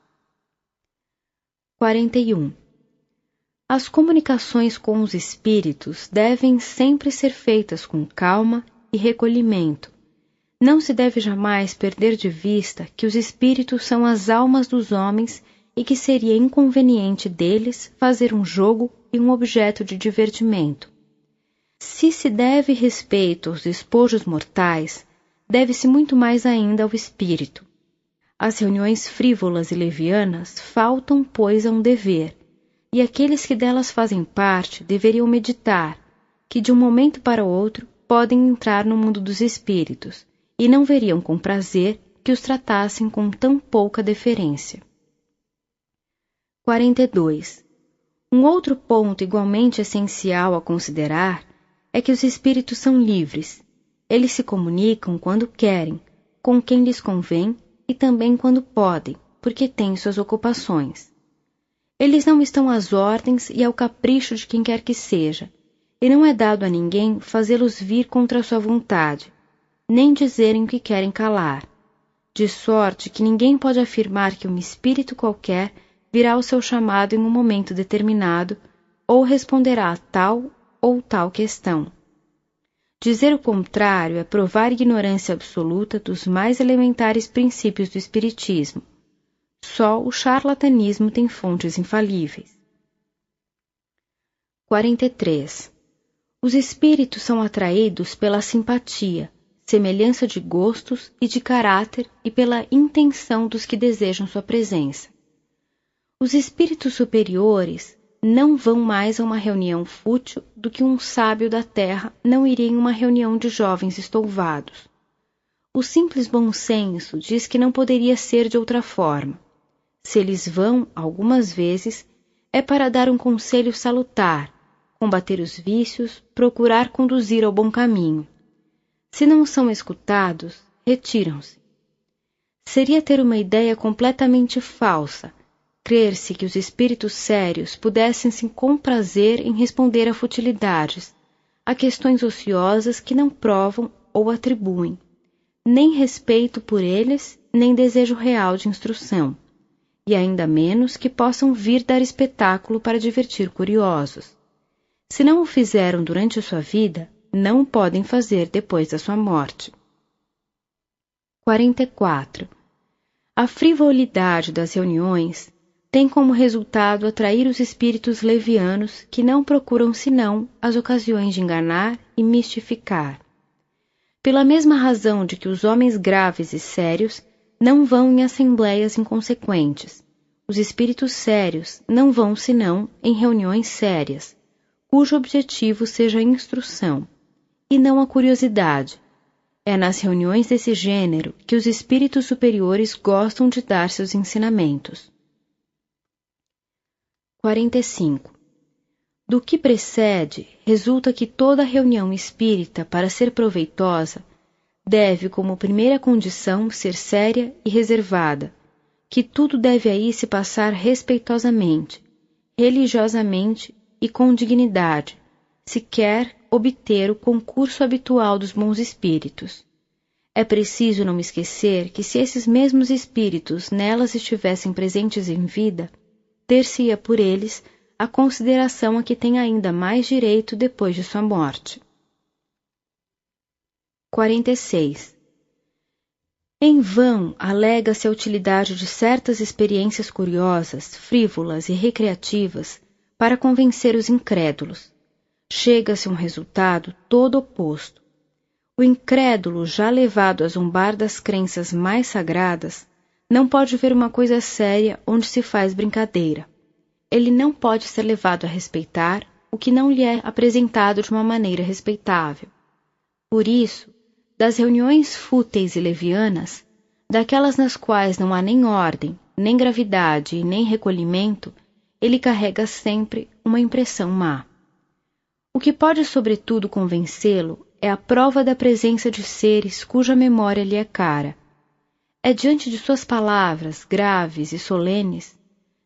41. As comunicações com os espíritos devem sempre ser feitas com calma e recolhimento. Não se deve jamais perder de vista que os espíritos são as almas dos homens e que seria inconveniente deles fazer um jogo e um objeto de divertimento. Se se deve respeito aos despojos mortais, deve-se muito mais ainda ao espírito. As reuniões frívolas e levianas faltam, pois, a um dever, e aqueles que delas fazem parte deveriam meditar que, de um momento para outro, podem entrar no mundo dos espíritos, e não veriam com prazer que os tratassem com tão pouca deferência. 42. Um outro ponto igualmente essencial a considerar é que os espíritos são livres. Eles se comunicam quando querem, com quem lhes convém e também quando podem, porque têm suas ocupações. Eles não estão às ordens e ao capricho de quem quer que seja, e não é dado a ninguém fazê-los vir contra a sua vontade, nem dizerem o que querem calar, de sorte que ninguém pode afirmar que um espírito qualquer virá ao seu chamado em um momento determinado ou responderá a tal ou tal questão. Dizer o contrário é provar ignorância absoluta dos mais elementares princípios do espiritismo. Só o charlatanismo tem fontes infalíveis. 43. Os espíritos são atraídos pela simpatia, semelhança de gostos e de caráter e pela intenção dos que desejam sua presença. Os espíritos superiores não vão mais a uma reunião fútil do que um sábio da terra não iria em uma reunião de jovens estouvados. O simples bom senso diz que não poderia ser de outra forma. Se eles vão, algumas vezes, é para dar um conselho salutar, combater os vícios, procurar conduzir ao bom caminho. Se não são escutados, retiram-se. Seria ter uma ideia completamente falsa, crer-se que os espíritos sérios pudessem se comprazer em responder a futilidades, a questões ociosas que não provam ou atribuem, nem respeito por eles, nem desejo real de instrução, e ainda menos que possam vir dar espetáculo para divertir curiosos. Se não o fizeram durante a sua vida, não o podem fazer depois da sua morte. 44. A frivolidade das reuniões tem como resultado atrair os espíritos levianos que não procuram senão as ocasiões de enganar e mistificar. Pela mesma razão de que os homens graves e sérios não vão em assembleias inconsequentes, os espíritos sérios não vão senão em reuniões sérias, cujo objetivo seja a instrução, e não a curiosidade. É nas reuniões desse gênero que os espíritos superiores gostam de dar seus ensinamentos. 45. Do que precede, resulta que toda reunião espírita, para ser proveitosa, deve como primeira condição ser séria e reservada, que tudo deve aí se passar respeitosamente, religiosamente e com dignidade, se quer obter o concurso habitual dos bons espíritos. É preciso não esquecer que se esses mesmos espíritos nelas estivessem presentes em vida, ter-se-ia por eles a consideração a que tem ainda mais direito depois de sua morte. 46. Em vão alega-se a utilidade de certas experiências curiosas, frívolas e recreativas para convencer os incrédulos. Chega-se a um resultado todo oposto. O incrédulo, já levado a zombar das crenças mais sagradas, não pode ver uma coisa séria onde se faz brincadeira. Ele não pode ser levado a respeitar o que não lhe é apresentado de uma maneira respeitável. Por isso, das reuniões fúteis e levianas, daquelas nas quais não há nem ordem, nem gravidade e nem recolhimento, ele carrega sempre uma impressão má. O que pode sobretudo convencê-lo é a prova da presença de seres cuja memória lhe é cara. É diante de suas palavras graves e solenes,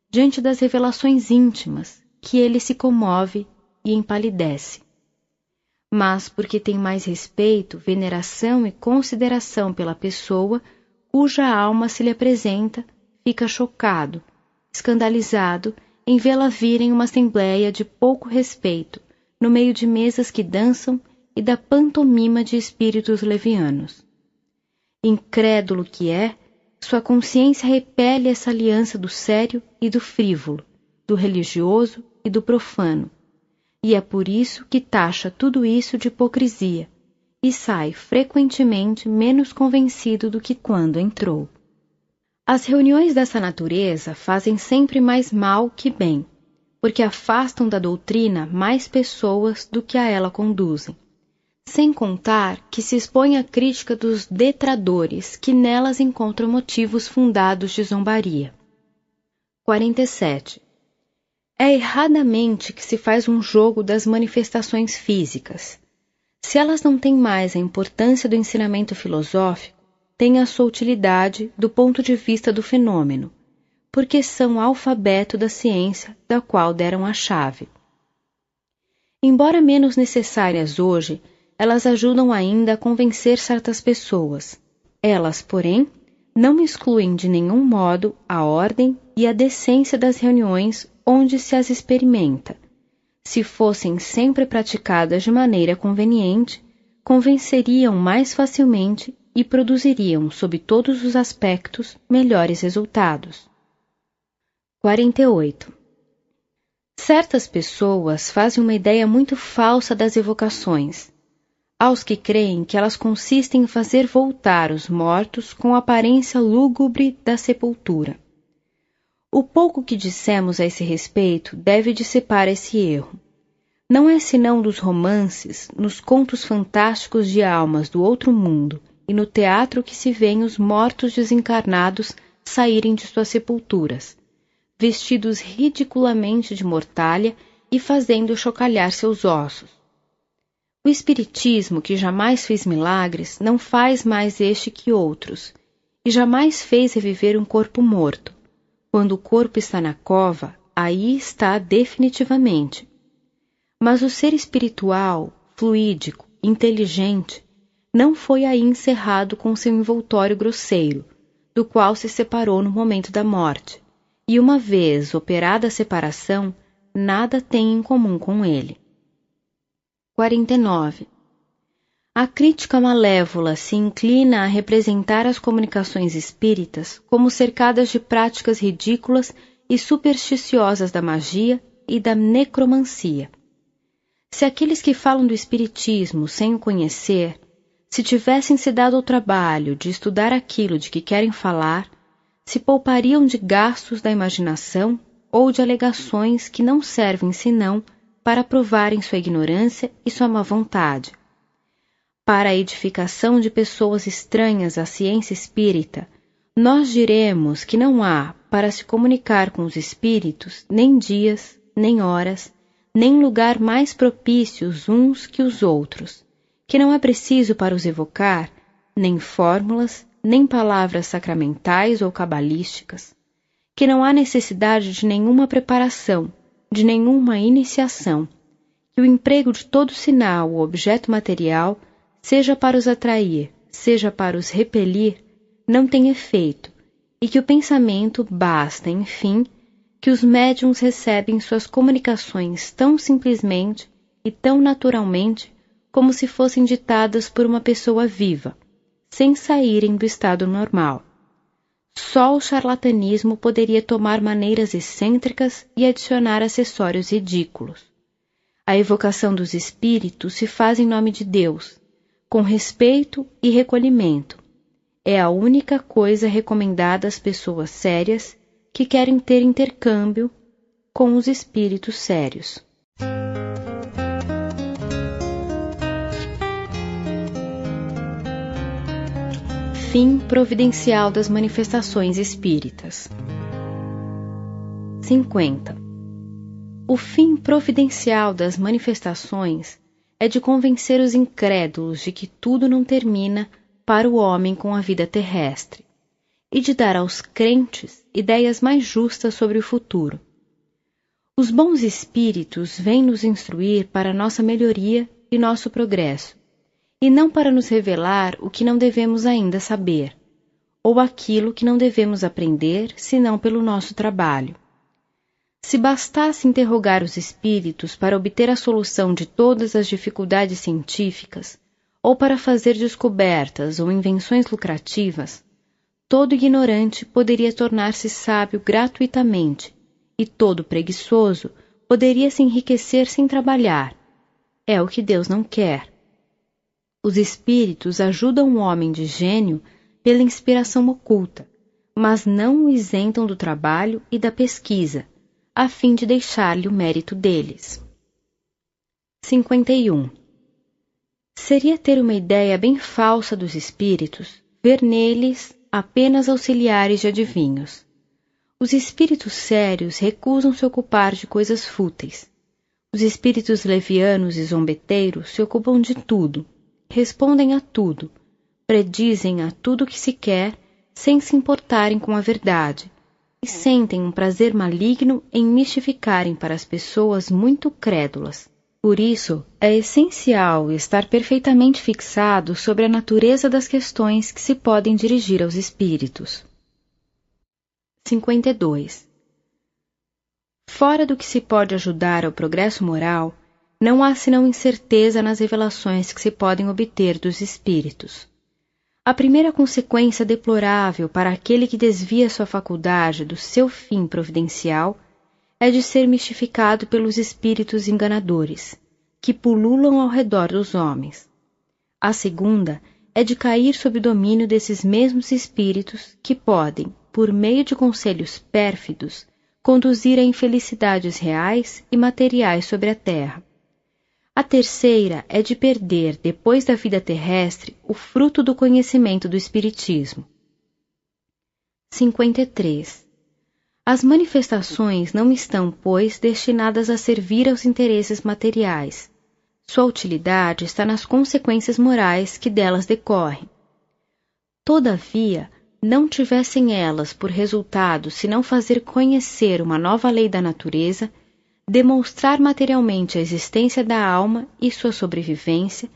diante das revelações íntimas, que ele se comove e empalidece. Mas porque tem mais respeito, veneração e consideração pela pessoa cuja alma se lhe apresenta, fica chocado, escandalizado em vê-la vir em uma assembleia de pouco respeito, no meio de mesas que dançam e da pantomima de espíritos levianos. Incrédulo que é, sua consciência repele essa aliança do sério e do frívolo, do religioso e do profano, e é por isso que taxa tudo isso de hipocrisia, e sai frequentemente menos convencido do que quando entrou. As reuniões dessa natureza fazem sempre mais mal que bem, porque afastam da doutrina mais pessoas do que a ela conduzem, sem contar que se expõe à crítica dos detratores que nelas encontram motivos fundados de zombaria. 47. É erradamente que se faz um jogo das manifestações físicas. Se elas não têm mais a importância do ensinamento filosófico, têm a sua utilidade do ponto de vista do fenômeno, porque são o alfabeto da ciência da qual deram a chave. Embora menos necessárias hoje, elas ajudam ainda a convencer certas pessoas. Elas, porém, não excluem de nenhum modo a ordem e a decência das reuniões onde se as experimenta. Se fossem sempre praticadas de maneira conveniente, convenceriam mais facilmente e produziriam, sob todos os aspectos, melhores resultados. 48. Certas pessoas fazem uma ideia muito falsa das evocações, aos que creem que elas consistem em fazer voltar os mortos com a aparência lúgubre da sepultura. O pouco que dissemos a esse respeito deve dissipar esse erro. Não é senão dos romances, nos contos fantásticos de almas do outro mundo e no teatro que se vêem os mortos desencarnados saírem de suas sepulturas, vestidos ridiculamente de mortalha e fazendo chocalhar seus ossos. O espiritismo, que jamais fez milagres, não faz mais este que outros, e jamais fez reviver um corpo morto. Quando o corpo está na cova, aí está definitivamente. Mas o ser espiritual, fluídico, inteligente, não foi aí encerrado com seu envoltório grosseiro, do qual se separou no momento da morte, e uma vez operada a separação, nada tem em comum com ele. 49. A crítica malévola se inclina a representar as comunicações espíritas como cercadas de práticas ridículas e supersticiosas da magia e da necromancia. Se aqueles que falam do espiritismo sem o conhecer, se tivessem se dado ao trabalho de estudar aquilo de que querem falar, se poupariam de gastos da imaginação ou de alegações que não servem senão para provarem sua ignorância e sua má vontade. Para a edificação de pessoas estranhas à ciência espírita, nós diremos que não há, para se comunicar com os espíritos, nem dias, nem horas, nem lugar mais propícios uns que os outros, que não é preciso para os evocar, nem fórmulas, nem palavras sacramentais ou cabalísticas, que não há necessidade de nenhuma preparação, de nenhuma iniciação, que o emprego de todo sinal ou objeto material, seja para os atrair, seja para os repelir, não tem efeito, e que o pensamento basta, enfim, que os médiuns recebem suas comunicações tão simplesmente e tão naturalmente como se fossem ditadas por uma pessoa viva, sem saírem do estado normal. Só o charlatanismo poderia tomar maneiras excêntricas e adicionar acessórios ridículos. A evocação dos espíritos se faz em nome de Deus, com respeito e recolhimento. É a única coisa recomendada às pessoas sérias que querem ter intercâmbio com os espíritos sérios. Fim providencial das manifestações espíritas. 50. O fim providencial das manifestações é de convencer os incrédulos de que tudo não termina para o homem com a vida terrestre, e de dar aos crentes ideias mais justas sobre o futuro. Os bons espíritos vêm nos instruir para nossa melhoria e nosso progresso, e não para nos revelar o que não devemos ainda saber, ou aquilo que não devemos aprender senão pelo nosso trabalho. Se bastasse interrogar os espíritos para obter a solução de todas as dificuldades científicas, ou para fazer descobertas ou invenções lucrativas, todo ignorante poderia tornar-se sábio gratuitamente, e todo preguiçoso poderia se enriquecer sem trabalhar. É o que Deus não quer. Os espíritos ajudam o homem de gênio pela inspiração oculta, mas não o isentam do trabalho e da pesquisa, a fim de deixar-lhe o mérito deles. 51. Seria ter uma ideia bem falsa dos espíritos, ver neles apenas auxiliares de adivinhos. Os espíritos sérios recusam se ocupar de coisas fúteis. Os espíritos levianos e zombeteiros se ocupam de tudo, respondem a tudo, predizem a tudo que se quer, sem se importarem com a verdade, e sentem um prazer maligno em mistificarem para as pessoas muito crédulas. Por isso, é essencial estar perfeitamente fixado sobre a natureza das questões que se podem dirigir aos espíritos. 52. Fora do que se pode ajudar ao progresso moral, não há senão incerteza nas revelações que se podem obter dos espíritos. A primeira consequência deplorável para aquele que desvia sua faculdade do seu fim providencial é de ser mistificado pelos espíritos enganadores, que pululam ao redor dos homens. A segunda é de cair sob o domínio desses mesmos espíritos que podem, por meio de conselhos pérfidos, conduzir a infelicidades reais e materiais sobre a terra. A terceira é de perder, depois da vida terrestre, o fruto do conhecimento do Espiritismo. 53. As manifestações não estão, pois, destinadas a servir aos interesses materiais. Sua utilidade está nas consequências morais que delas decorrem. Todavia, não tivessem elas por resultado senão fazer conhecer uma nova lei da natureza, demonstrar materialmente a existência da alma e sua sobrevivência,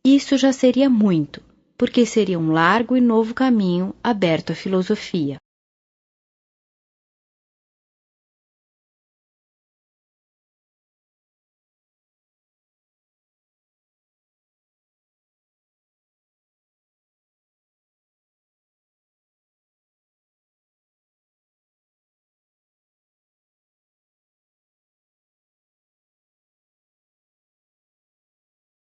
isso já seria muito, porque seria um largo e novo caminho aberto à filosofia.